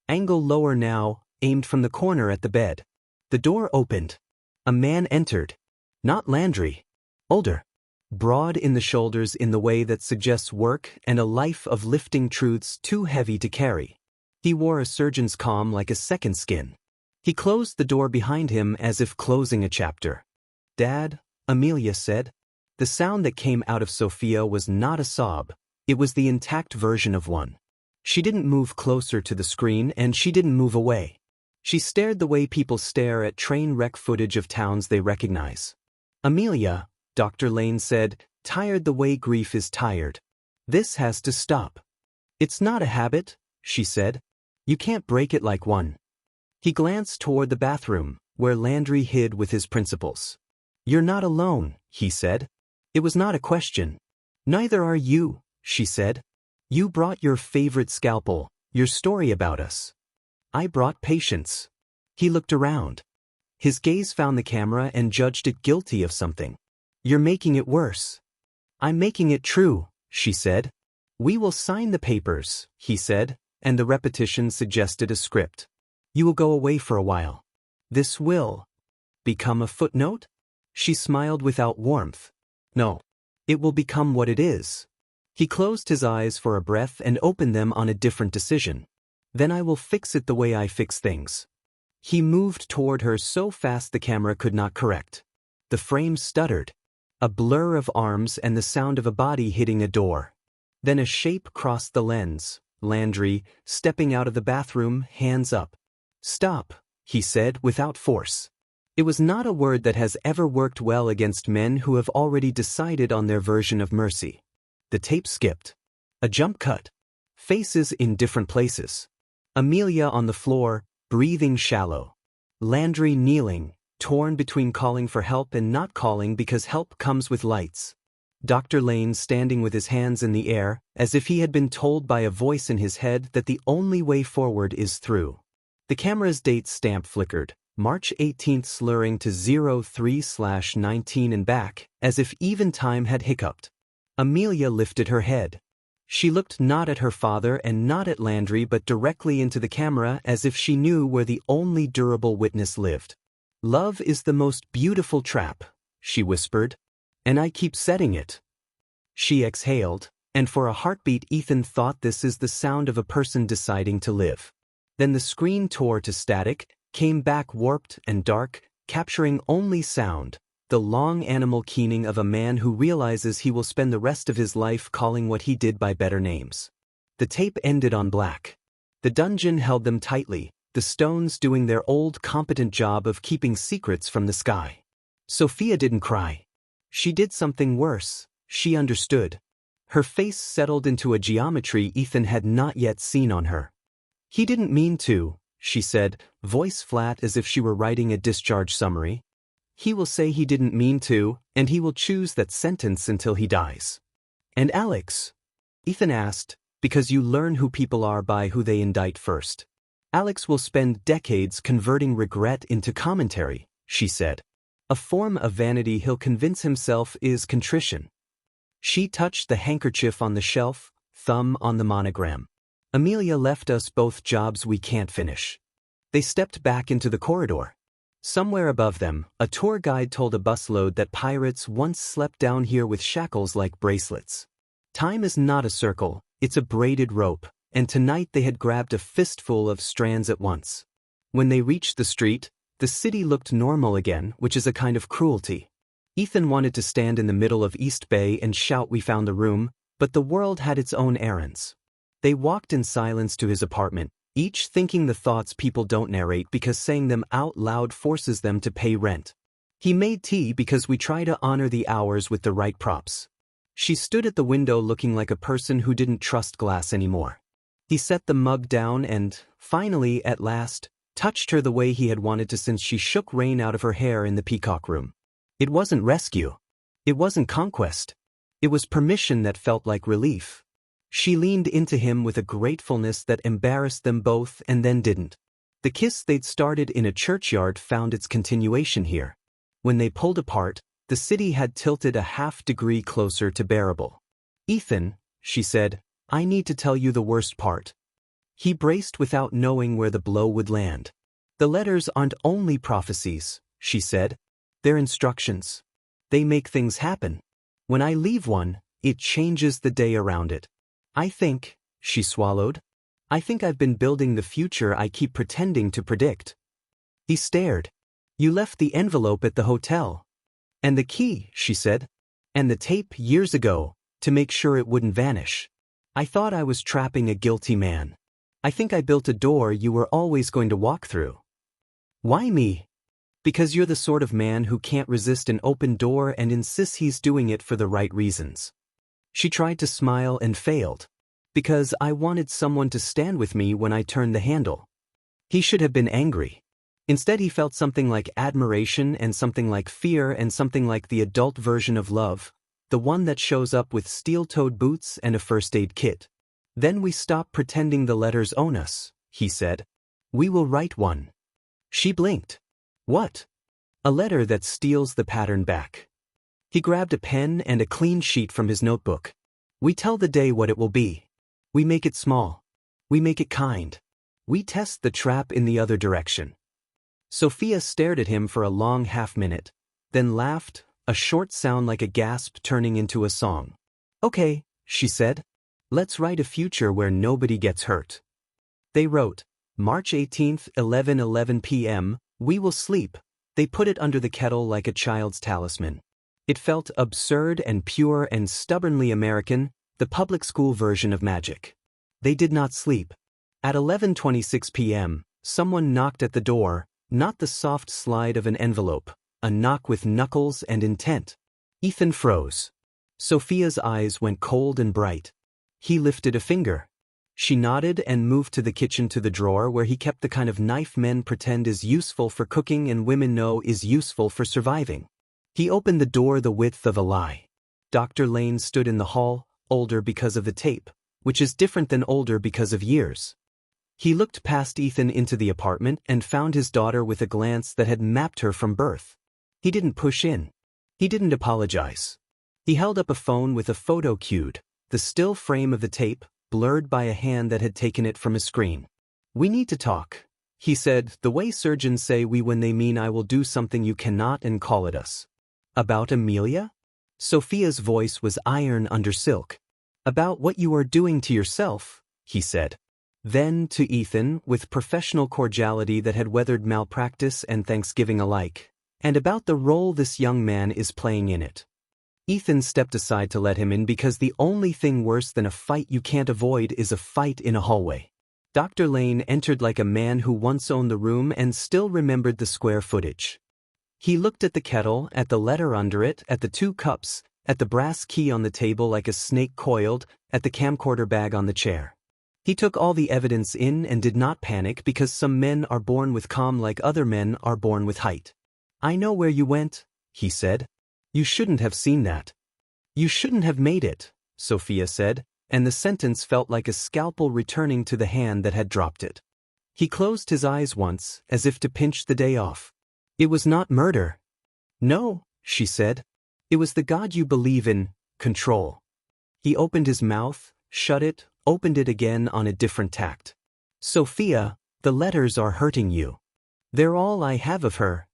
Angle lower now, aimed from the corner at the bed. The door opened. A man entered. Not Landry. Older. Broad in the shoulders in the way that suggests work and a life of lifting truths too heavy to carry. He wore a surgeon's calm like a second skin. He closed the door behind him as if closing a chapter. Dad, Amelia said. The sound that came out of Sophia was not a sob. It was the intact version of one. She didn't move closer to the screen and she didn't move away. She stared the way people stare at train wreck footage of towns they recognize. Amelia, Dr. Lane said, tired the way grief is tired. This has to stop. It's not a habit, she said. You can't break it like one. He glanced toward the bathroom, where Landry hid with his principals. You're not alone, he said. It was not a question. Neither are you, she said. You brought your favorite scalpel, your story about us. I brought patience. He looked around. His gaze found the camera and judged it guilty of something. You're making it worse. I'm making it true, she said. We will sign the papers, he said, and the repetition suggested a script. You will go away for a while. This will become a footnote? She smiled without warmth. No. It will become what it is. He closed his eyes for a breath and opened them on a different decision. Then I will fix it the way I fix things. He moved toward her so fast the camera could not correct. The frame stuttered. A blur of arms and the sound of a body hitting a door. Then a shape crossed the lens. Landry, stepping out of the bathroom, hands up. Stop, he said without force. It was not a word that has ever worked well against men who have already decided on their version of mercy. The tape skipped. A jump cut. Faces in different places. Amelia on the floor, breathing shallow. Landry kneeling, torn between calling for help and not calling because help comes with lights. Dr. Lane standing with his hands in the air, as if he had been told by a voice in his head that the only way forward is through. The camera's date stamp flickered, March 18th slurring to 03/19 and back, as if even time had hiccuped. Amelia lifted her head. She looked not at her father and not at Landry but directly into the camera as if she knew where the only durable witness lived. "Love is the most beautiful trap," she whispered. "And I keep setting it." She exhaled, and for a heartbeat Ethan thought this is the sound of a person deciding to live. Then the screen tore to static, came back warped and dark, capturing only sound, the long animal keening of a man who realizes he will spend the rest of his life calling what he did by better names. The tape ended on black. The dungeon held them tightly, the stones doing their old competent job of keeping secrets from the sky. Sophia didn't cry. She did something worse. She understood. Her face settled into a geometry Ethan had not yet seen on her. "He didn't mean to," she said, voice flat as if she were writing a discharge summary. "He will say he didn't mean to, and he will choose that sentence until he dies." "And Alex?" Ethan asked, "because you learn who people are by who they indict first. Alex will spend decades converting regret into commentary," she said. "A form of vanity he'll convince himself is contrition." She touched the handkerchief on the shelf, thumb on the monogram. "Amelia left us both jobs we can't finish." They stepped back into the corridor. Somewhere above them, a tour guide told a busload that pirates once slept down here with shackles like bracelets. Time is not a circle, it's a braided rope, and tonight they had grabbed a fistful of strands at once. When they reached the street, the city looked normal again, which is a kind of cruelty. Ethan wanted to stand in the middle of East Bay and shout "We found the room," but the world had its own errands. They walked in silence to his apartment, each thinking the thoughts people don't narrate because saying them out loud forces them to pay rent. "He made tea because we try to honor the hours with the right props." She stood at the window looking like a person who didn't trust glass anymore. He set the mug down and, finally, at last, touched her the way he had wanted to since she shook rain out of her hair in the Peacock Room. It wasn't rescue. It wasn't conquest. It was permission that felt like relief. She leaned into him with a gratefulness that embarrassed them both and then didn't. The kiss they'd started in a churchyard found its continuation here. When they pulled apart, the city had tilted a half-degree closer to bearable. "Ethan," she said, "I need to tell you the worst part." He braced without knowing where the blow would land. "The letters aren't only prophecies," she said. "They're instructions. They make things happen. When I leave one, it changes the day around it. I think," she swallowed, "I think I've been building the future I keep pretending to predict." He stared. "You left the envelope at the hotel." "And the key," she said. "And the tape years ago, to make sure it wouldn't vanish. I thought I was trapping a guilty man. I think I built a door you were always going to walk through." "Why me?" "Because you're the sort of man who can't resist an open door and insists he's doing it for the right reasons." She tried to smile and failed. "Because I wanted someone to stand with me when I turned the handle." He should have been angry. Instead he felt something like admiration and something like fear and something like the adult version of love, the one that shows up with steel-toed boots and a first aid kit. "Then we stop pretending the letters own us," he said. "We will write one." She blinked. "What?" "A letter that steals the pattern back." He grabbed a pen and a clean sheet from his notebook. "We tell the day what it will be. We make it small. We make it kind. We test the trap in the other direction." Sophia stared at him for a long half-minute, then laughed, a short sound like a gasp turning into a song. "Okay," she said. "Let's write a future where nobody gets hurt." They wrote, March 18th, 11:11 p.m., "We will sleep." They put it under the kettle like a child's talisman. It felt absurd and pure and stubbornly American, the public school version of magic. They did not sleep. At 11:26 p.m., someone knocked at the door, not the soft slide of an envelope, a knock with knuckles and intent. Ethan froze. Sophia's eyes went cold and bright. He lifted a finger. She nodded and moved to the kitchen to the drawer where he kept the kind of knife men pretend is useful for cooking and women know is useful for surviving. He opened the door the width of a lie. Dr. Lane stood in the hall, older because of the tape, which is different than older because of years. He looked past Ethan into the apartment and found his daughter with a glance that had mapped her from birth. He didn't push in. He didn't apologize. He held up a phone with a photo cued, the still frame of the tape, blurred by a hand that had taken it from a screen. "We need to talk," he said, the way surgeons say we when they mean I will do something you cannot and call it us. "About Amelia?" Sophia's voice was iron under silk. "About what you are doing to yourself," he said. Then, to Ethan, with professional cordiality that had weathered malpractice and Thanksgiving alike, "and about the role this young man is playing in it." Ethan stepped aside to let him in because the only thing worse than a fight you can't avoid is a fight in a hallway. Dr. Lane entered like a man who once owned the room and still remembered the square footage. He looked at the kettle, at the letter under it, at the 2 cups, at the brass key on the table like a snake coiled, at the camcorder bag on the chair. He took all the evidence in and did not panic because some men are born with calm like other men are born with height. "I know where you went," he said. "You shouldn't have seen that." "You shouldn't have made it," Sophia said, and the sentence felt like a scalpel returning to the hand that had dropped it. He closed his eyes once, as if to pinch the day off. "It was not murder." "No," she said. "It was the God you believe in, control." He opened his mouth, shut it, opened it again on a different tact. "Sophia, the letters are hurting you. They're all I have of her.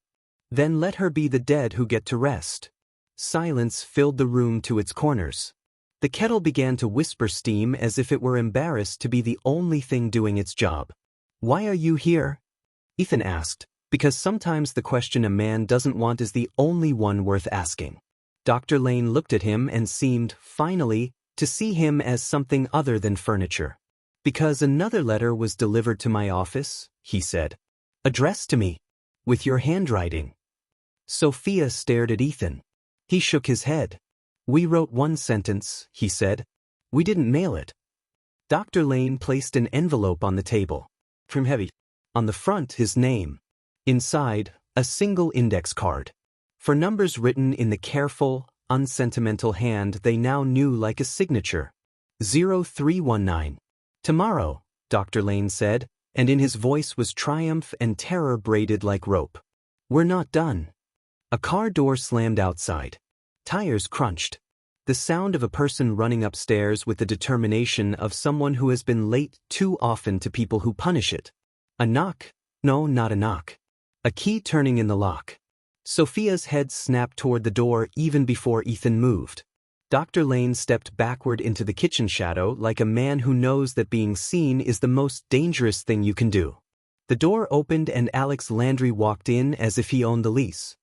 Then let her be the dead who get to rest." Silence filled the room to its corners. The kettle began to whisper steam as if it were embarrassed to be the only thing doing its job. "Why are you here?" Ethan asked, because sometimes the question a man doesn't want is the only one worth asking. Dr. Lane looked at him and seemed, finally, to see him as something other than furniture. "Because another letter was delivered to my office," he said. "Addressed to me. With your handwriting." Sophia stared at Ethan. He shook his head. "We wrote 1 sentence," he said. "We didn't mail it." Dr. Lane placed an envelope on the table. Trim heavy. On the front, his name. Inside, a single index card. For numbers written in the careful, unsentimental hand they now knew like a signature. 0319. "Tomorrow," Dr. Lane said, and in his voice was triumph and terror braided like rope. "We're not done." A car door slammed outside. Tires crunched. The sound of a person running upstairs with the determination of someone who has been late too often to people who punish it. A knock. No, not a knock. A key turning in the lock. Sophia's head snapped toward the door even before Ethan moved. Dr. Lane stepped backward into the kitchen shadow like a man who knows that being seen is the most dangerous thing you can do. The door opened and Alex Landry walked in as if he owned the lease.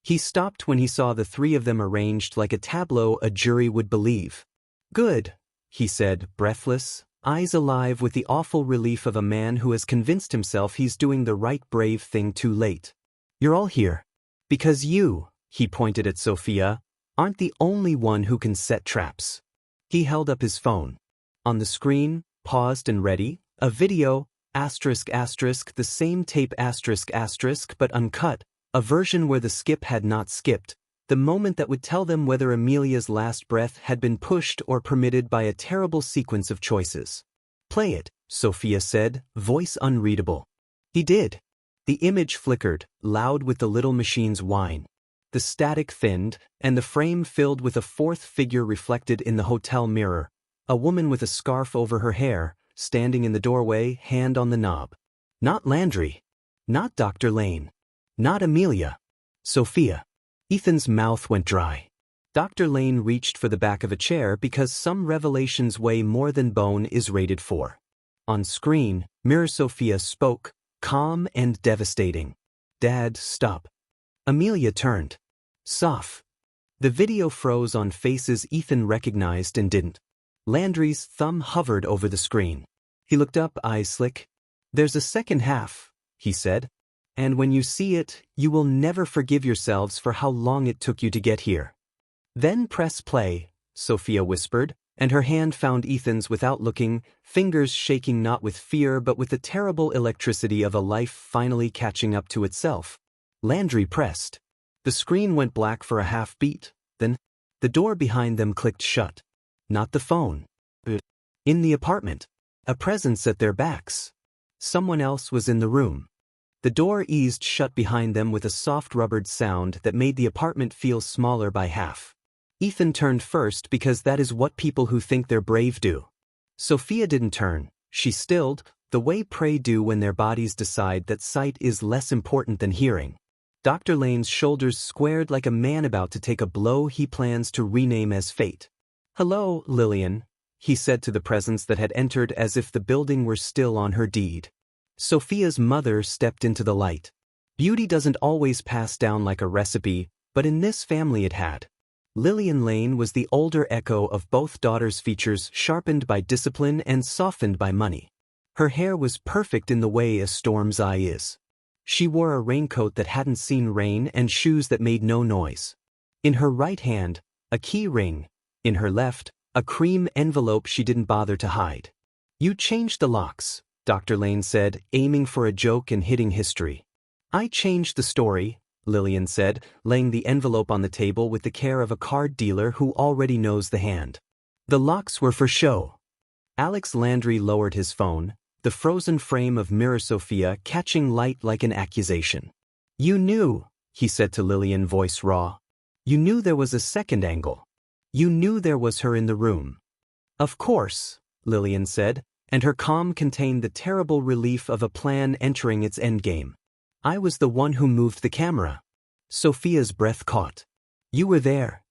He stopped when he saw the 3 of them arranged like a tableau a jury would believe. "Good," he said, breathless, eyes alive with the awful relief of a man who has convinced himself he's doing the right brave thing too late. "You're all here. Because you," he pointed at Sophia, "aren't the only one who can set traps." He held up his phone. On the screen, paused and ready, a video, ***, the same tape ***, but uncut, a version where the skip had not skipped, the moment that would tell them whether Amelia's last breath had been pushed or permitted by a terrible sequence of choices. "Play it," Sophia said, voice unreadable. He did. The image flickered, loud with the little machine's whine. The static thinned, and the frame filled with a 4th figure reflected in the hotel mirror, a woman with a scarf over her hair, standing in the doorway, hand on the knob. Not Landry. Not Dr. Lane. Not Amelia. Sophia. Ethan's mouth went dry. Dr. Lane reached for the back of a chair because some revelations weigh more than bone is rated for. On screen, Mirror Sophia spoke, calm and devastating. "Dad, stop." Amelia turned. "Soph." The video froze on faces Ethan recognized and didn't. Landry's thumb hovered over the screen. He looked up, eyes slick. "There's a second half," he said. "And when you see it, you will never forgive yourselves for how long it took you to get here." "Then press play," Sophia whispered, and her hand found Ethan's without looking, fingers shaking not with fear but with the terrible electricity of a life finally catching up to itself. Landry pressed. The screen went black for a half beat, then The door behind them clicked shut. Not the phone. In the apartment. A presence at their backs. Someone else was in the room. The door eased shut behind them with a soft rubbered sound that made the apartment feel smaller by half. Ethan turned first because that is what people who think they're brave do. Sophia didn't turn. She stilled, the way prey do when their bodies decide that sight is less important than hearing. Dr. Lane's shoulders squared like a man about to take a blow he plans to rename as fate. "Hello, Lillian," he said to the presence that had entered as if the building were still on her deed. Sophia's mother stepped into the light. Beauty doesn't always pass down like a recipe, but in this family it had. Lillian Lane was the older echo of both daughters' features, sharpened by discipline and softened by money. Her hair was perfect in the way a storm's eye is. She wore a raincoat that hadn't seen rain and shoes that made no noise. In her right hand, a key ring. In her left, a cream envelope she didn't bother to hide. "You changed the locks," Dr. Lane said, aiming for a joke and hitting history. "I changed the story," Lillian said, laying the envelope on the table with the care of a card dealer who already knows the hand. "The locks were for show." Alex Landry lowered his phone, the frozen frame of mirror Sophia catching light like an accusation. "You knew," he said to Lillian, voice raw. "You knew there was a second angle. You knew there was her in the room." "Of course," Lillian said, and her calm contained the terrible relief of a plan entering its endgame. "I was the one who moved the camera." Sophia's breath caught. "You were there."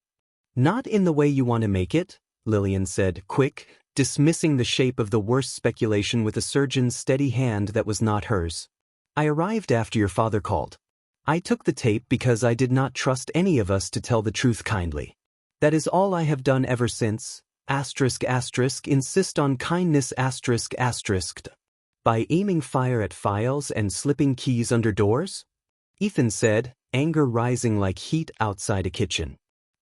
"Not in the way you want to make it," Lillian said, quick, dismissing the shape of the worst speculation with a surgeon's steady hand that was not hers. "I arrived after your father called. I took the tape because I did not trust any of us to tell the truth kindly. That is all I have done ever since. Insist on kindness by aiming fire at files and slipping keys under doors?" Ethan said, anger rising like heat outside a kitchen.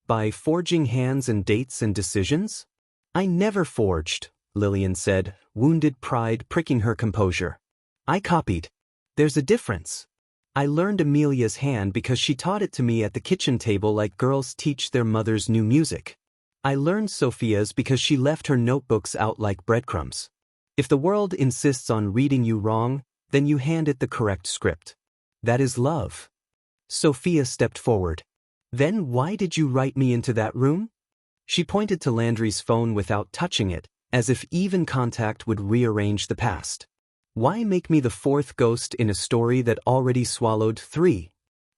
"By forging hands and dates and decisions?" "I never forged," Lillian said, wounded pride pricking her composure. "I copied. There's a difference. I learned Amelia's hand because she taught it to me at the kitchen table like girls teach their mothers new music. I learned Sophia's because she left her notebooks out like breadcrumbs. If the world insists on reading you wrong, then you hand it the correct script. That is love." Sophia stepped forward. "Then why did you write me into that room?" She pointed to Landry's phone without touching it, as if even contact would rearrange the past. "Why make me the fourth ghost in a story that already swallowed three?"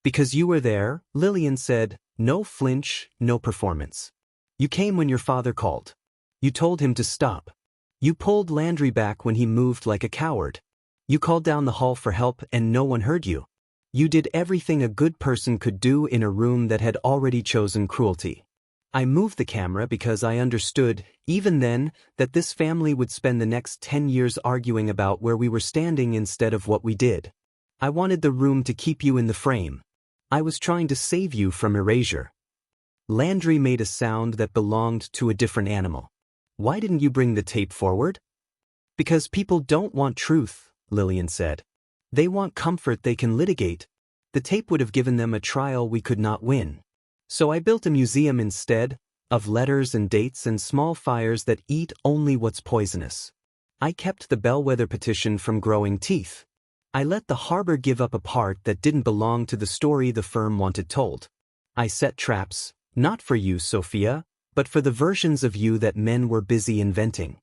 "Because you were there," Lillian said, no flinch, no performance. "You came when your father called. You told him to stop. You pulled Landry back when he moved like a coward. You called down the hall for help and no one heard you. You did everything a good person could do in a room that had already chosen cruelty. I moved the camera because I understood, even then, that this family would spend the next 10 years arguing about where we were standing instead of what we did. I wanted the room to keep you in the frame. I was trying to save you from erasure." Landry made a sound that belonged to a different animal. "Why didn't you bring the tape forward?" "Because people don't want truth," Lillian said. "They want comfort they can litigate. The tape would have given them a trial we could not win. So I built a museum instead, of letters and dates and small fires that eat only what's poisonous. I kept the bellwether petition from growing teeth. I let the harbor give up a part that didn't belong to the story the firm wanted told. I set traps, not for you, Sophia, but for the versions of you that men were busy inventing."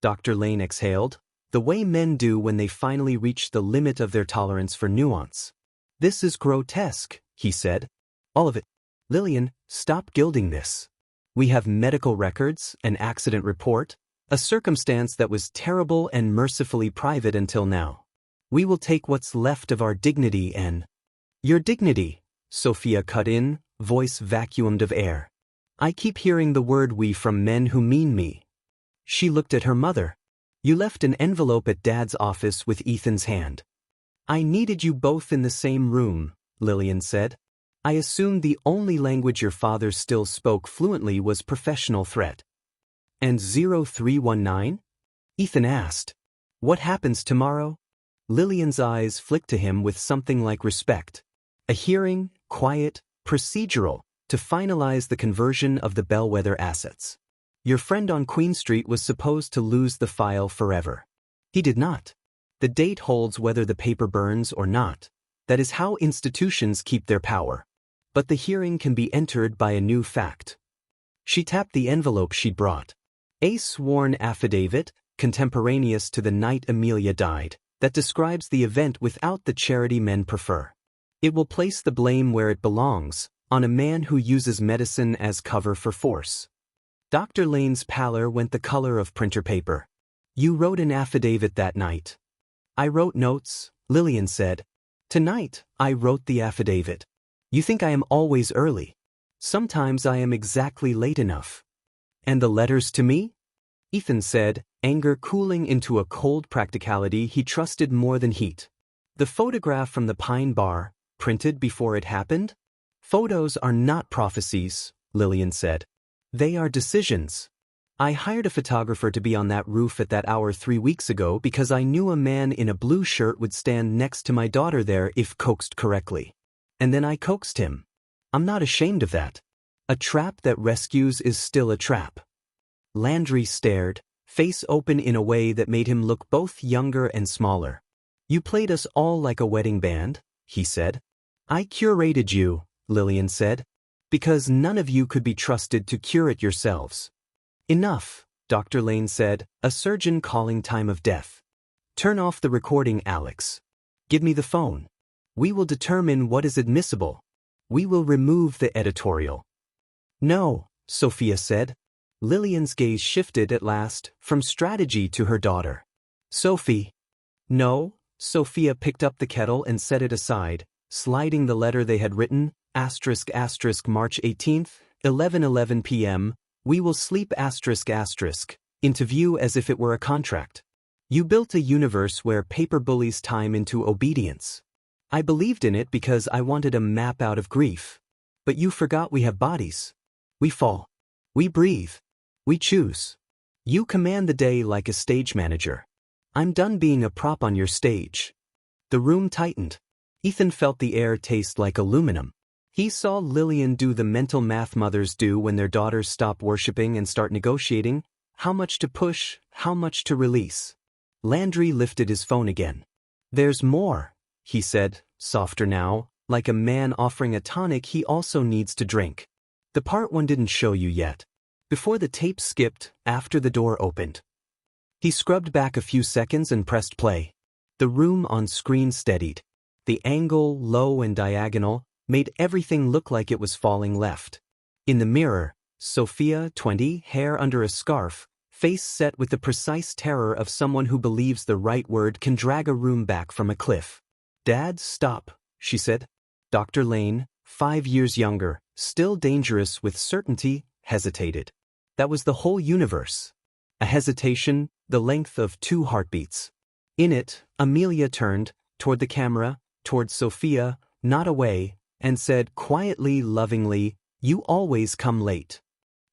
Dr. Lane exhaled, the way men do when they finally reach the limit of their tolerance for nuance. "This is grotesque," he said. "All of it. Lillian, stop gilding this. We have medical records, an accident report, a circumstance that was terrible and mercifully private until now. We will take what's left of our dignity and—" "Your dignity," Sophia cut in, voice vacuumed of air. "I keep hearing the word we from men who mean me." She looked at her mother. "You left an envelope at Dad's office with Ethan's hand." "I needed you both in the same room," Lillian said. "I assumed the only language your father still spoke fluently was professional threat." "And 0319? Ethan asked. "What happens tomorrow?" Lillian's eyes flicked to him with something like respect. "A hearing, quiet, procedural, to finalize the conversion of the bellwether assets. Your friend on Queen Street was supposed to lose the file forever. He did not. The date holds whether the paper burns or not. That is how institutions keep their power. But the hearing can be entered by a new fact. She tapped the envelope she'd brought. A sworn affidavit, contemporaneous to the night Amelia died, that describes the event without the charity men prefer. It will place the blame where it belongs, on a man who uses medicine as cover for force. Dr. Lane's pallor went the color of printer paper. You wrote an affidavit that night. I wrote notes, Lillian said. Tonight, I wrote the affidavit. You think I am always early. Sometimes I am exactly late enough. And the letters to me? Ethan said, anger cooling into a cold practicality he trusted more than heat. The photograph from the Pine Bar, printed before it happened? Photos are not prophecies, Lillian said. They are decisions. I hired a photographer to be on that roof at that hour 3 weeks ago because I knew a man in a blue shirt would stand next to my daughter there if coaxed correctly. And then I coaxed him. I'm not ashamed of that. A trap that rescues is still a trap. Landry stared, face open in a way that made him look both younger and smaller. You played us all like a wedding band, he said. I curated you, Lillian said, because none of you could be trusted to cure it yourselves. Enough, Dr. Lane said, a surgeon calling time of death. Turn off the recording, Alex. Give me the phone. We will determine what is admissible. We will remove the editorial. No, Sophia said. Lillian's gaze shifted at last, from strategy to her daughter. Sophie. No, Sophia picked up the kettle and set it aside, sliding the letter they had written, ***, March 18th, 11:11 p.m., we will sleep ***, into view as if it were a contract. You built a universe where paper bullies time into obedience. I believed in it because I wanted a map out of grief. But you forgot we have bodies. We fall. We breathe. We choose. You command the day like a stage manager. I'm done being a prop on your stage. The room tightened. Ethan felt the air taste like aluminum. He saw Lillian do the mental math mothers do when their daughters stop worshiping and start negotiating, how much to push, how much to release. Landry lifted his phone again. There's more, he said, softer now, like a man offering a tonic he also needs to drink. The part one didn't show you yet. Before the tape skipped, after the door opened. He scrubbed back a few seconds and pressed play. The room on screen steadied. The angle, low and diagonal, made everything look like it was falling left. In the mirror, Sophia, 20, hair under a scarf, face set with the precise terror of someone who believes the right word can drag a room back from a cliff. Dad, stop, she said. Dr. Lane, 5 years younger, still dangerous with certainty, hesitated. That was the whole universe. A hesitation, the length of 2 heartbeats. In it, Amelia turned, toward the camera, toward Sophia, not away, and said quietly, lovingly, you always come late.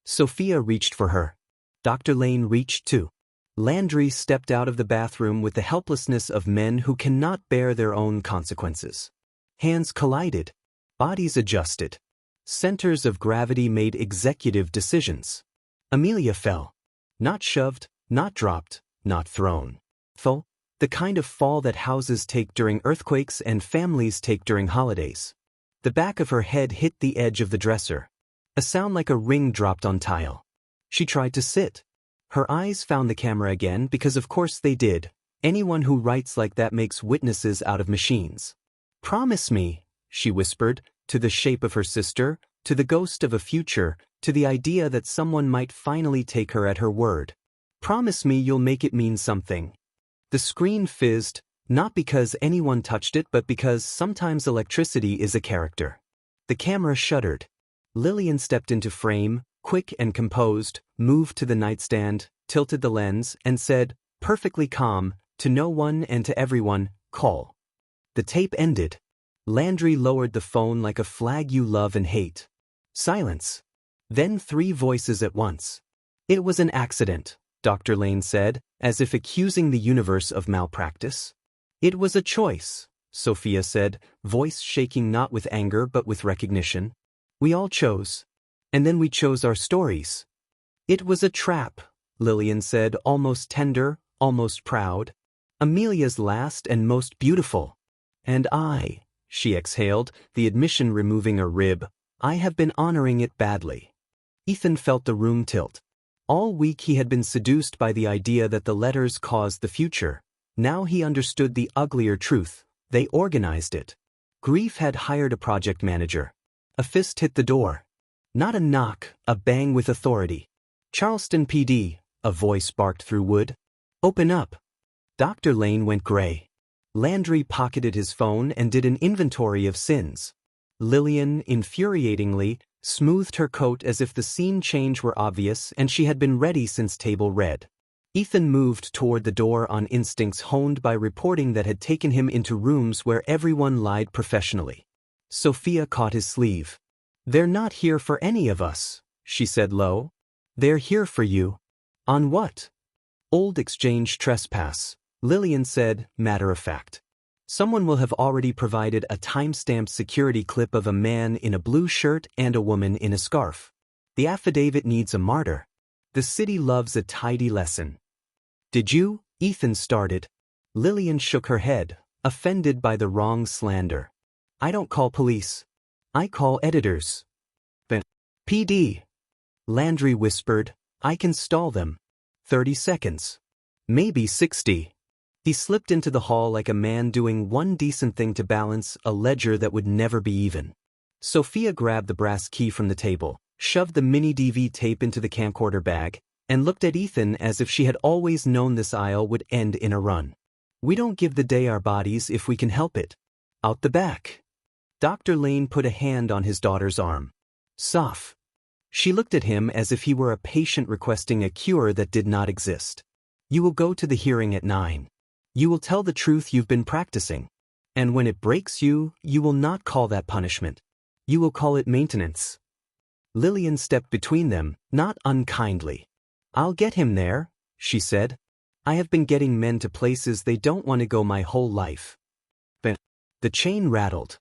Sophia reached for her. Dr. Lane reached too. Landry stepped out of the bathroom with the helplessness of men who cannot bear their own consequences. Hands collided. Bodies adjusted. Centers of gravity made executive decisions. Amelia fell. Not shoved, not dropped, not thrown. Fall, the kind of fall that houses take during earthquakes and families take during holidays. The back of her head hit the edge of the dresser. A sound like a ring dropped on tile. She tried to sit. Her eyes found the camera again because of course they did. Anyone who writes like that makes witnesses out of machines. Promise me, she whispered, to the shape of her sister, to the ghost of a future, to the idea that someone might finally take her at her word. Promise me you'll make it mean something. The screen fizzed, not because anyone touched it but because sometimes electricity is a character. The camera shuddered. Lillian stepped into frame, quick and composed, moved to the nightstand, tilted the lens, and said, perfectly calm, to no one and to everyone, call. The tape ended. Landry lowered the phone like a flag you love and hate. Silence. Then 3 voices at once. It was an accident, Dr. Lane said, as if accusing the universe of malpractice. It was a choice, Sophia said, voice shaking not with anger but with recognition. We all chose. And then we chose our stories. It was a trap, Lillian said, almost tender, almost proud. Amelia's last and most beautiful. And she exhaled, the admission removing a rib, I have been honoring it badly. Ethan felt the room tilt. All week he had been seduced by the idea that the letters caused the future. Now he understood the uglier truth. They organized it. Grief had hired a project manager. A fist hit the door. Not a knock, a bang with authority. Charleston PD, a voice barked through wood. Open up. Dr. Lane went gray. Landry pocketed his phone and did an inventory of sins. Lillian, infuriatingly, smoothed her coat as if the scene change were obvious and she had been ready since table red. Ethan moved toward the door on instincts honed by reporting that had taken him into rooms where everyone lied professionally. Sophia caught his sleeve. They're not here for any of us, she said low. They're here for you. On what? Old exchange trespass, Lillian said, matter of fact. Someone will have already provided a time-stamped security clip of a man in a blue shirt and a woman in a scarf. The affidavit needs a martyr. The city loves a tidy lesson. Did you? Ethan started. Lillian shook her head, offended by the wrong slander. I don't call police. I call editors. PD. Landry whispered, I can stall them. 30 seconds. Maybe 60. He slipped into the hall like a man doing one decent thing to balance a ledger that would never be even. Sophia grabbed the brass key from the table, shoved the mini DV tape into the camcorder bag, and looked at Ethan as if she had always known this aisle would end in a run. We don't give the day our bodies if we can help it. Out the back. Dr. Lane put a hand on his daughter's arm. Soph. She looked at him as if he were a patient requesting a cure that did not exist. You will go to the hearing at 9. You will tell the truth you've been practicing. And when it breaks you, you will not call that punishment. You will call it maintenance. Lillian stepped between them, not unkindly. I'll get him there, she said. I have been getting men to places they don't want to go my whole life. But the chain rattled.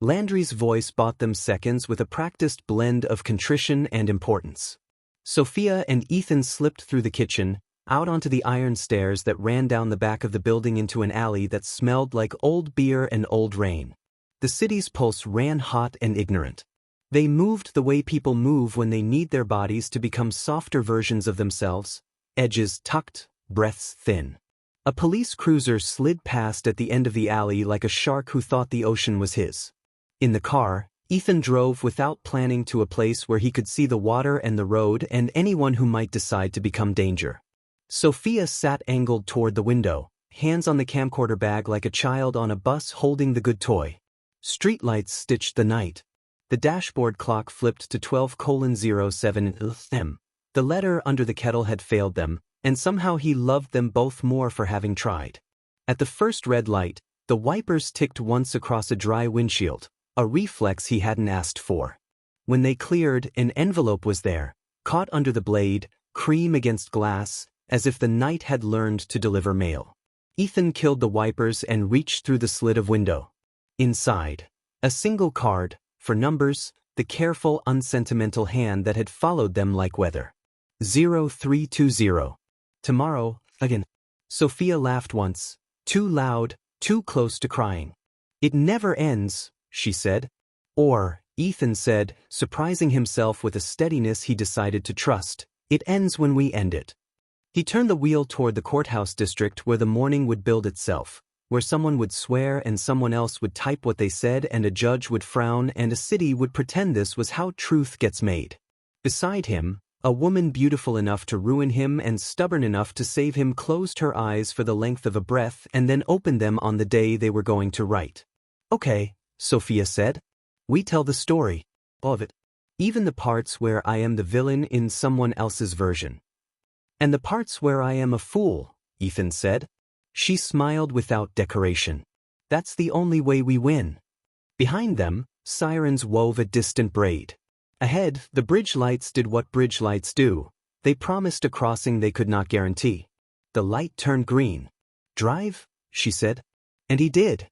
Landry's voice bought them seconds with a practiced blend of contrition and importance. Sophia and Ethan slipped through the kitchen, out onto the iron stairs that ran down the back of the building into an alley that smelled like old beer and old rain. The city's pulse ran hot and ignorant. They moved the way people move when they need their bodies to become softer versions of themselves, edges tucked, breaths thin. A police cruiser slid past at the end of the alley like a shark who thought the ocean was his. In the car, Ethan drove without planning to a place where he could see the water and the road and anyone who might decide to become danger. Sophia sat angled toward the window, hands on the camcorder bag like a child on a bus holding the good toy. Streetlights stitched the night. The dashboard clock flipped to 12:07 m. The letter under the kettle had failed them, and somehow he loved them both more for having tried. At the first red light, the wipers ticked once across a dry windshield, a reflex he hadn't asked for. When they cleared, an envelope was there, caught under the blade, cream against glass, as if the night had learned to deliver mail. Ethan killed the wipers and reached through the slit of window. Inside, a single card, for numbers, the careful, unsentimental hand that had followed them like weather. 0320. Tomorrow, again. Sophia laughed once, too loud, too close to crying. It never ends, she said. Or, Ethan said, surprising himself with a steadiness he decided to trust, it ends when we end it. He turned the wheel toward the courthouse district where the morning would build itself, where someone would swear and someone else would type what they said and a judge would frown and a city would pretend this was how truth gets made. Beside him, a woman beautiful enough to ruin him and stubborn enough to save him closed her eyes for the length of a breath and then opened them on the day they were going to write. Okay, Sophia said. We tell the story. All of it. Even the parts where I am the villain in someone else's version. And the parts where I am a fool, Ethan said. She smiled without decoration. That's the only way we win. Behind them, sirens wove a distant braid. Ahead, the bridge lights did what bridge lights do. They promised a crossing they could not guarantee. The light turned green. Drive, she said. And he did.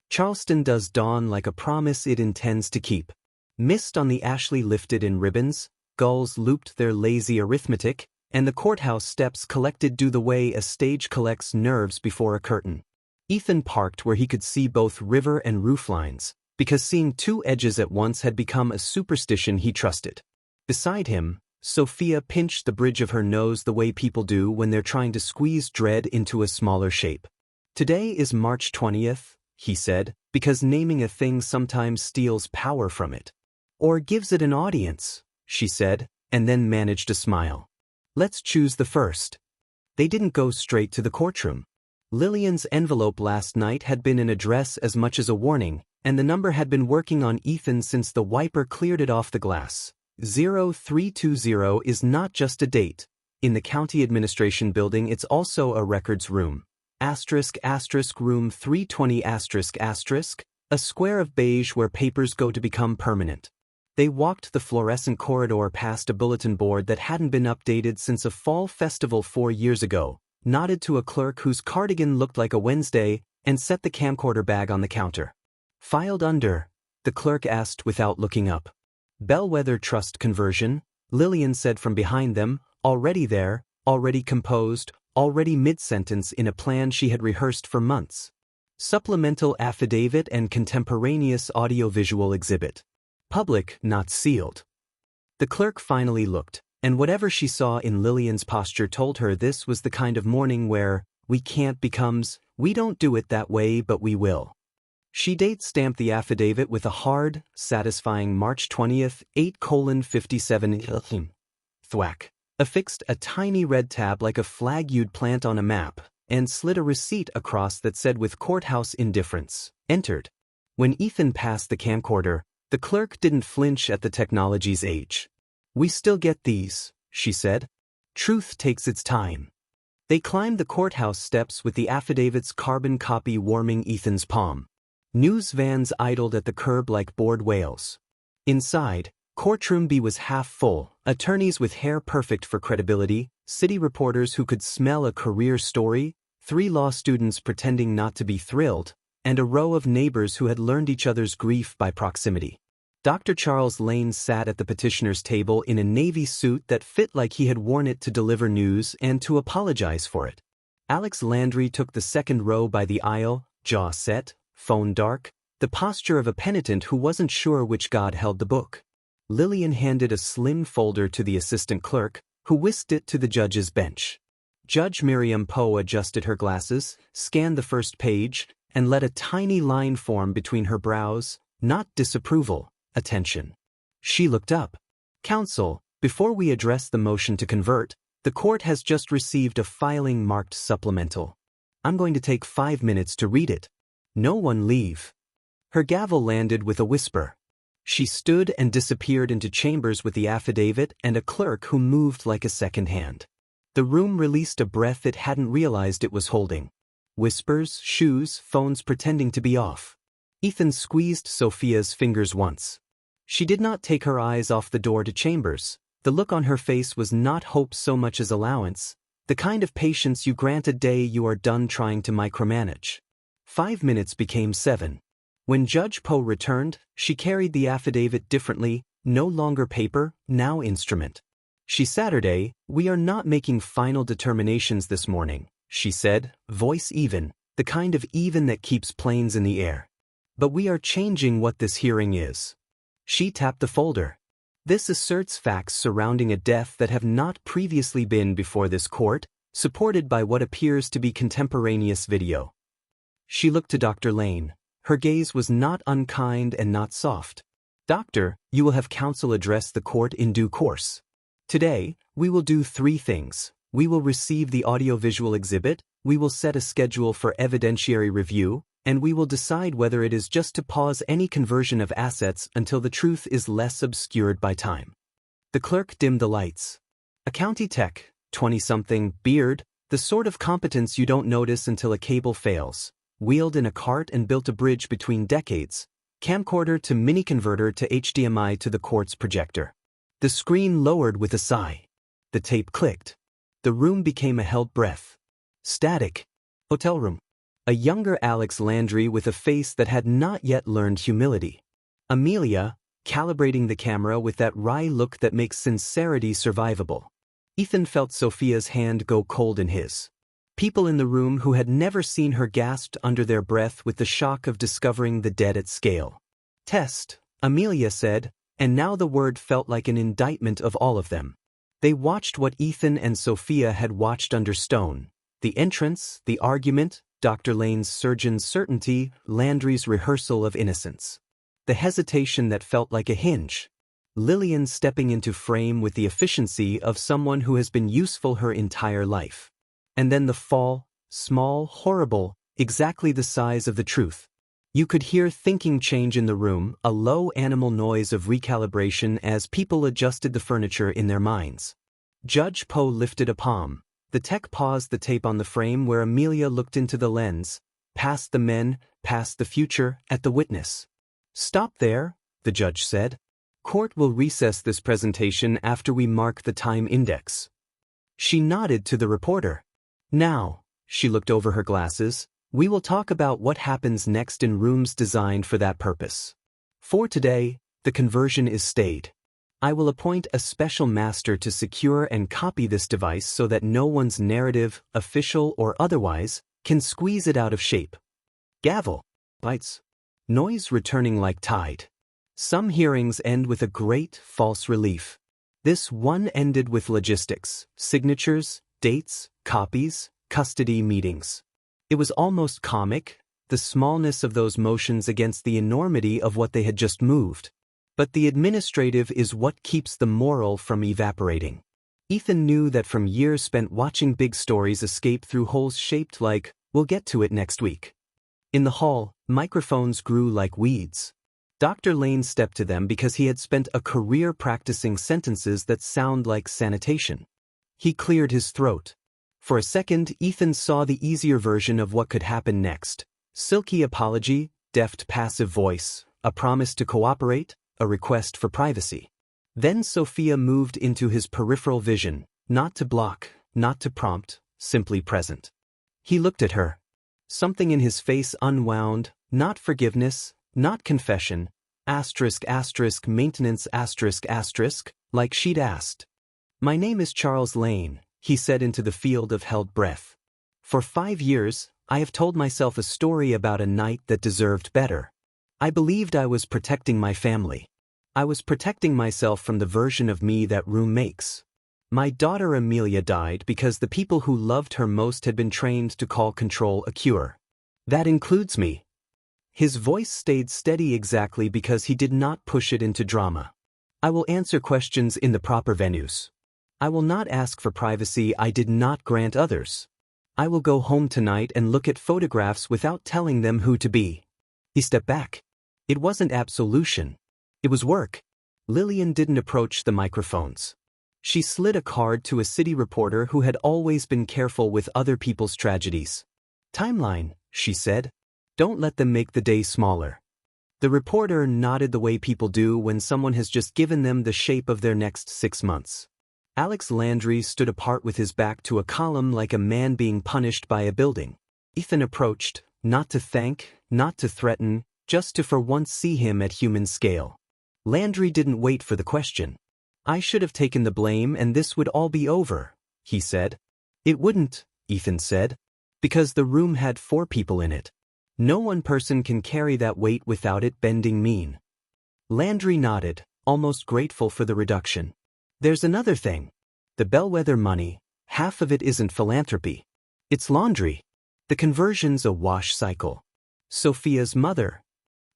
Charleston does dawn like a promise it intends to keep. Mist on the Ashley lifted in ribbons, gulls looped their lazy arithmetic, and the courthouse steps collected due the way a stage collects nerves before a curtain. Ethan parked where he could see both river and roof lines, because seeing two edges at once had become a superstition he trusted. Beside him, Sophia pinched the bridge of her nose the way people do when they're trying to squeeze dread into a smaller shape. "Today is March 20th, he said, because naming a thing sometimes steals power from it. Or gives it an audience, she said, and then managed a smile. "Let's choose the first." They didn't go straight to the courtroom. Lillian's envelope last night had been an address as much as a warning, and the number had been working on Ethan since the wiper cleared it off the glass. 0320 is not just a date. In the county administration building, it's also a records room. Room 320 a square of beige where papers go to become permanent. They walked the fluorescent corridor past a bulletin board that hadn't been updated since a fall festival 4 years ago, nodded to a clerk whose cardigan looked like a Wednesday, and set the camcorder bag on the counter. "Filed under?" the clerk asked without looking up. "Bellwether Trust conversion," Lillian said from behind them, already there, already composed, already mid-sentence in a plan she had rehearsed for months. "Supplemental affidavit and contemporaneous audiovisual exhibit. Public, not sealed." The clerk finally looked, and whatever she saw in Lillian's posture told her this was the kind of morning where "we can't" becomes "we don't do it that way but we will." She date-stamped the affidavit with a hard, satisfying March 20th, 8:57. Thwack. Affixed a tiny red tab like a flag you'd plant on a map, and slid a receipt across that said with courthouse indifference, "Entered." When Ethan passed the camcorder, the clerk didn't flinch at the technology's age. "We still get these," she said. "Truth takes its time." They climbed the courthouse steps with the affidavit's carbon copy warming Ethan's palm. News vans idled at the curb like bored whales. Inside, Courtroom B was half full, attorneys with hair perfect for credibility, city reporters who could smell a career story, 3 law students pretending not to be thrilled, and a row of neighbors who had learned each other's grief by proximity. Dr. Charles Lane sat at the petitioner's table in a navy suit that fit like he had worn it to deliver news and to apologize for it. Alex Landry took the second row by the aisle, jaw set, phone dark, the posture of a penitent who wasn't sure which god held the book. Lillian handed a slim folder to the assistant clerk, who whisked it to the judge's bench. Judge Miriam Poe adjusted her glasses, scanned the first page, and let a tiny line form between her brows, not disapproval, attention. She looked up. "Counsel, before we address the motion to convert, the court has just received a filing marked supplemental. I'm going to take 5 minutes to read it. No one leave." Her gavel landed with a whisper. She stood and disappeared into chambers with the affidavit and a clerk who moved like a second hand. The room released a breath it hadn't realized it was holding. Whispers, shoes, phones pretending to be off. Ethan squeezed Sophia's fingers once. She did not take her eyes off the door to chambers. The look on her face was not hope so much as allowance, the kind of patience you grant a day you are done trying to micromanage. 5 minutes became 7. When Judge Poe returned, she carried the affidavit differently, no longer paper, now instrument. "Saturday, we are not making final determinations this morning," she said, voice even, the kind of even that keeps planes in the air. "But we are changing what this hearing is." She tapped the folder. "This asserts facts surrounding a death that have not previously been before this court, supported by what appears to be contemporaneous video." She looked to Dr. Lane. Her gaze was not unkind and not soft. "Doctor, you will have counsel address the court in due course. Today, we will do 3 things. We will receive the audiovisual exhibit, we will set a schedule for evidentiary review, and we will decide whether it is just to pause any conversion of assets until the truth is less obscured by time." The clerk dimmed the lights. A county tech, 20-something, beard, the sort of competence you don't notice until a cable fails, wheeled in a cart and built a bridge between decades, camcorder to mini-converter to HDMI to the court's projector. The screen lowered with a sigh. The tape clicked. The room became a held breath. Static. Hotel room. A younger Alex Landry with a face that had not yet learned humility. Amelia, calibrating the camera with that wry look that makes sincerity survivable. Ethan felt Sophia's hand go cold in his. People in the room who had never seen her gasped under their breath with the shock of discovering the dead at scale. Test, Amelia said, and now the word felt like an indictment of all of them. They watched what Ethan and Sophia had watched under stone. The entrance, the argument, Dr. Lane's surgeon's certainty, Landry's rehearsal of innocence. The hesitation that felt like a hinge. Lillian stepping into frame with the efficiency of someone who has been useful her entire life. And then the fall, small, horrible, exactly the size of the truth. You could hear thinking change in the room, a low animal noise of recalibration as people adjusted the furniture in their minds. Judge Poe lifted a palm. The tech paused the tape on the frame where Amelia looked into the lens, past the men, past the future, at the witness. Stop there, the judge said. Court will recess this presentation after we mark the time index. She nodded to the reporter. Now, she looked over her glasses, we will talk about what happens next in rooms designed for that purpose. For today, the conversion is stayed. I will appoint a special master to secure and copy this device so that no one's narrative, official or otherwise, can squeeze it out of shape. Gavel. Bites. Noise returning like tide. Some hearings end with a great, false relief. This one ended with logistics, signatures, dates, copies, custody meetings. It was almost comic, the smallness of those motions against the enormity of what they had just moved. But the administrative is what keeps the moral from evaporating. Ethan knew that from years spent watching big stories escape through holes shaped like, we'll get to it next week. In the hall, microphones grew like weeds. Dr. Lane stepped to them because he had spent a career practicing sentences that sound like sanitation. He cleared his throat. For a second, Ethan saw the easier version of what could happen next. Silky apology, deft passive voice, a promise to cooperate, a request for privacy. Then Sophia moved into his peripheral vision, not to block, not to prompt, simply present. He looked at her. Something in his face unwound, not forgiveness, not confession, maintenance like she'd asked. My name is Charles Lane, he said into the field of held breath. For 5 years, I have told myself a story about a night that deserved better. I believed I was protecting my family. I was protecting myself from the version of me that room makes. My daughter Amelia died because the people who loved her most had been trained to call control a cure. That includes me. His voice stayed steady exactly because he did not push it into drama. I will answer questions in the proper venues. I will not ask for privacy I did not grant others. I will go home tonight and look at photographs without telling them who to be. He stepped back. It wasn't absolution. It was work. Lillian didn't approach the microphones. She slid a card to a city reporter who had always been careful with other people's tragedies. Timeline, she said. Don't let them make the day smaller. The reporter nodded the way people do when someone has just given them the shape of their next 6 months. Alex Landry stood apart with his back to a column like a man being punished by a building. Ethan approached, not to thank, not to threaten, just to for once see him at human scale. Landry didn't wait for the question. I should have taken the blame and this would all be over, he said. It wouldn't, Ethan said, because the room had 4 people in it. No one person can carry that weight without it bending mean. Landry nodded, almost grateful for the reduction. There's another thing. The bellwether money, half of it isn't philanthropy. It's laundry. The conversion's a wash cycle. Sophia's mother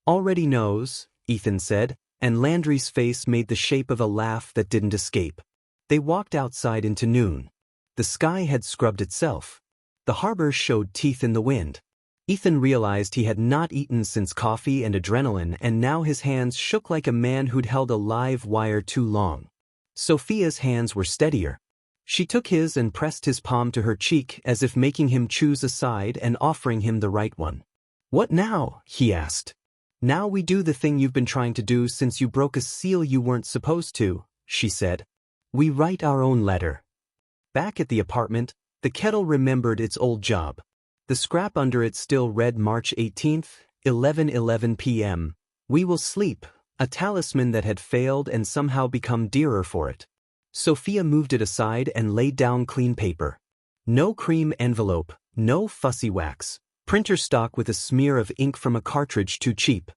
already knows, Ethan said, and Landry's face made the shape of a laugh that didn't escape. They walked outside into noon. The sky had scrubbed itself. The harbor showed teeth in the wind. Ethan realized he had not eaten since coffee and adrenaline, and now his hands shook like a man who'd held a live wire too long. Sophia's hands were steadier. She took his and pressed his palm to her cheek as if making him choose a side and offering him the right one. What now? He asked. Now we do the thing you've been trying to do since you broke a seal you weren't supposed to, she said. We write our own letter. Back at the apartment, the kettle remembered its old job. The scrap under it still read March 18th, 11:11 p.m. We will sleep, a talisman that had failed and somehow become dearer for it. Sophia moved it aside and laid down clean paper. No cream envelope, no fussy wax, printer stock with a smear of ink from a cartridge too cheap.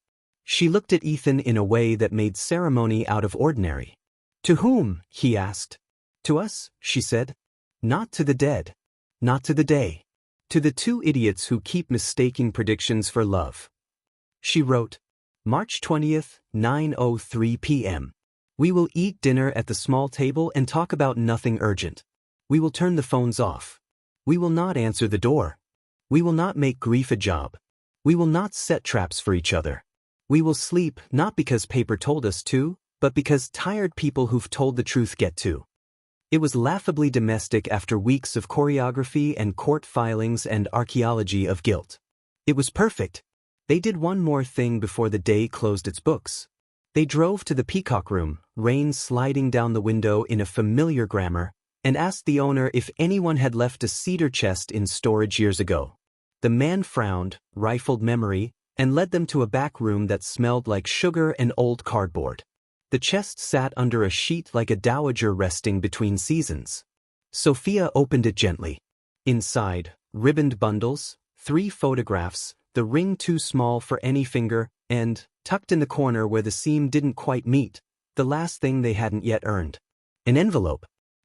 She looked at Ethan in a way that made ceremony out of ordinary. "To whom?" he asked. "To us," she said. "Not to the dead. Not to the day. To the two idiots who keep mistaking predictions for love." She wrote, "March 20th, 9:03 p.m. We will eat dinner at the small table and talk about nothing urgent. We will turn the phones off. We will not answer the door. We will not make grief a job. We will not set traps for each other. We will sleep not because paper told us to, but because tired people who've told the truth get to." It was laughably domestic after weeks of choreography and court filings and archaeology of guilt. It was perfect. They did one more thing before the day closed its books. They drove to the Peacock Room, rain sliding down the window in a familiar grammar, and asked the owner if anyone had left a cedar chest in storage years ago. The man frowned, rifled memory, and led them to a back room that smelled like sugar and old cardboard. The chest sat under a sheet like a dowager resting between seasons. Sophia opened it gently. Inside, ribboned bundles, 3 photographs, the ring too small for any finger, and, tucked in the corner where the seam didn't quite meet, the last thing they hadn't yet earned. An envelope.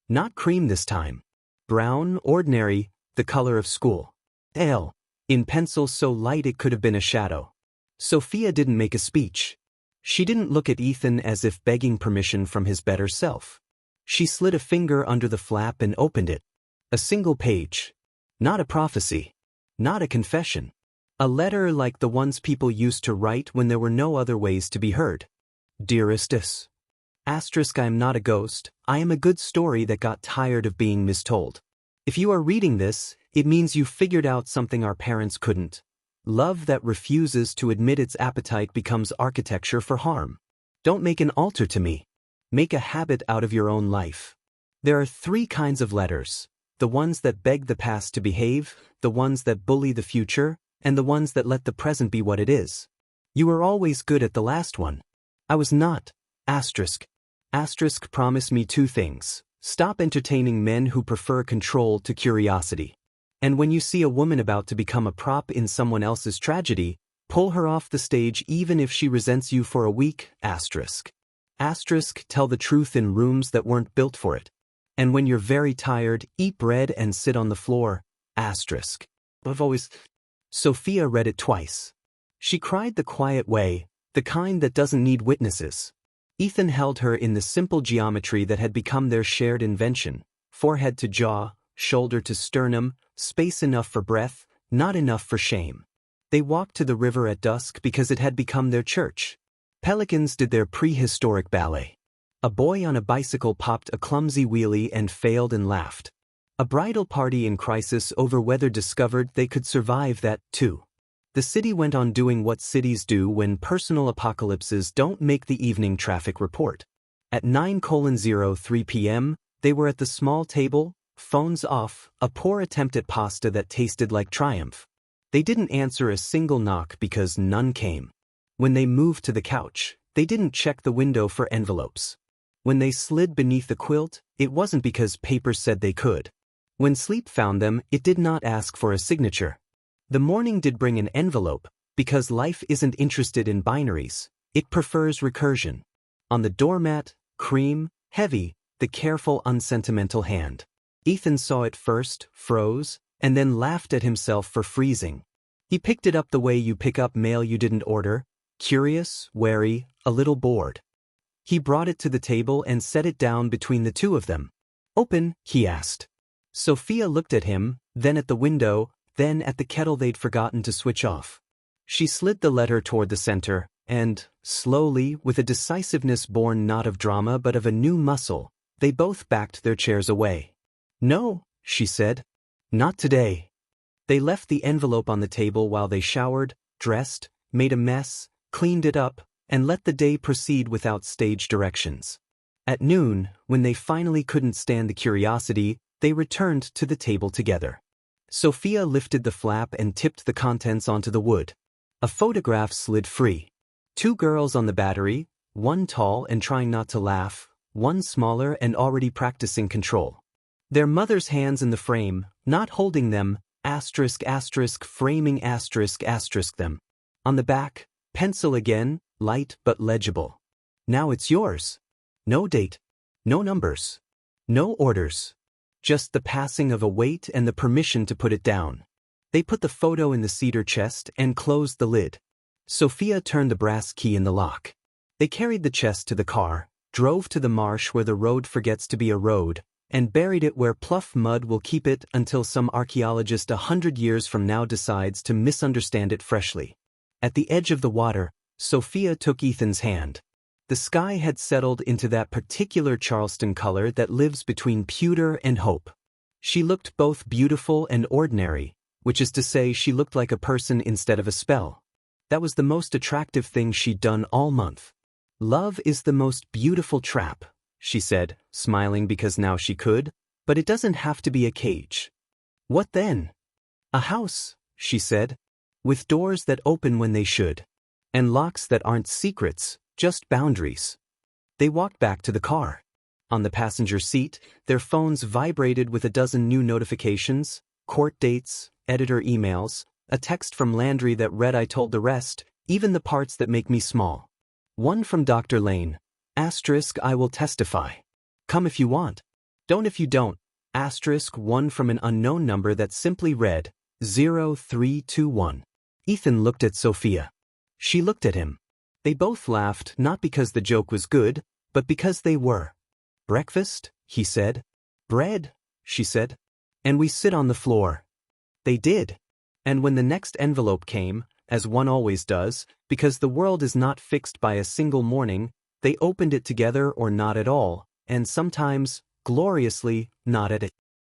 Not cream this time. Brown, ordinary, the color of school. Ale. In pencil so light it could have been a shadow. Sophia didn't make a speech. She didn't look at Ethan as if begging permission from his better self. She slid a finger under the flap and opened it. A single page. Not a prophecy. Not a confession. A letter like the ones people used to write when there were no other ways to be heard. Dearest. Asterisk, I am not a ghost, I am a good story that got tired of being mistold. If you are reading this, it means you figured out something our parents couldn't. Love that refuses to admit its appetite becomes architecture for harm. Don't make an altar to me. Make a habit out of your own life. There are 3 kinds of letters. The ones that beg the past to behave, the ones that bully the future, and the ones that let the present be what it is. You were always good at the last one. I was not. Asterisk. Asterisk, promise me 2 things. Stop entertaining men who prefer control to curiosity. And when you see a woman about to become a prop in someone else's tragedy, pull her off the stage even if she resents you for a week. Asterisk. Asterisk, tell the truth in rooms that weren't built for it. And when you're very tired, eat bread and sit on the floor. Asterisk. I've always... Sophia read it twice. She cried the quiet way, the kind that doesn't need witnesses. Ethan held her in the simple geometry that had become their shared invention. Forehead to jaw, shoulder to sternum, space enough for breath, not enough for shame. They walked to the river at dusk because it had become their church. Pelicans did their prehistoric ballet. A boy on a bicycle popped a clumsy wheelie and failed and laughed. A bridal party in crisis over weather discovered they could survive that, too. The city went on doing what cities do when personal apocalypses don't make the evening traffic report. At 9:03 p.m., they were at the small table, phones off, a poor attempt at pasta that tasted like triumph. They didn't answer a single knock because none came. When they moved to the couch, they didn't check the window for envelopes. When they slid beneath the quilt, it wasn't because paper said they could. When sleep found them, it did not ask for a signature. The morning did bring an envelope, because life isn't interested in binaries, it prefers recursion. On the doormat, cream, heavy, the careful unsentimental hand. Ethan saw it first, froze, and then laughed at himself for freezing. He picked it up the way you pick up mail you didn't order, curious, wary, a little bored. He brought it to the table and set it down between the two of them. "Open?" he asked. Sophia looked at him, then at the window, then at the kettle they'd forgotten to switch off. She slid the letter toward the center, and, slowly, with a decisiveness born not of drama but of a new muscle, they both backed their chairs away. "No," she said. "Not today." They left the envelope on the table while they showered, dressed, made a mess, cleaned it up, and let the day proceed without stage directions. At noon, when they finally couldn't stand the curiosity, they returned to the table together. Sophia lifted the flap and tipped the contents onto the wood. A photograph slid free. 2 girls on the battery, one tall and trying not to laugh, one smaller and already practicing control. Their mother's hands in the frame, not holding them, framing them. On the back, pencil again, light but legible. Now it's yours. No date. No numbers. No orders. Just the passing of a weight and the permission to put it down. They put the photo in the cedar chest and closed the lid. Sophia turned the brass key in the lock. They carried the chest to the car, drove to the marsh where the road forgets to be a road, and buried it where pluff mud will keep it until some archaeologist 100 years from now decides to misunderstand it freshly. At the edge of the water, Sophia took Ethan's hand. The sky had settled into that particular Charleston color that lives between pewter and hope. She looked both beautiful and ordinary, which is to say she looked like a person instead of a spell. That was the most attractive thing she'd done all month. Love is the most beautiful trap, she said, smiling because now she could, but it doesn't have to be a cage. What then? A house, she said, with doors that open when they should, and locks that aren't secrets, just boundaries. They walked back to the car. On the passenger seat, their phones vibrated with a dozen new notifications, court dates, editor emails, a text from Landry that read I told the rest, even the parts that make me small. One from Dr. Lane, I will testify. Come if you want. Don't if you don't. One from an unknown number that simply read 0321. Ethan looked at Sophia. She looked at him. They both laughed not because the joke was good, but because they were. Breakfast? He said. Bread? She said. And we sit on the floor. They did. And when the next envelope came, as one always does, because the world is not fixed by a single morning, they opened it together or not at all, and sometimes, gloriously, not at it.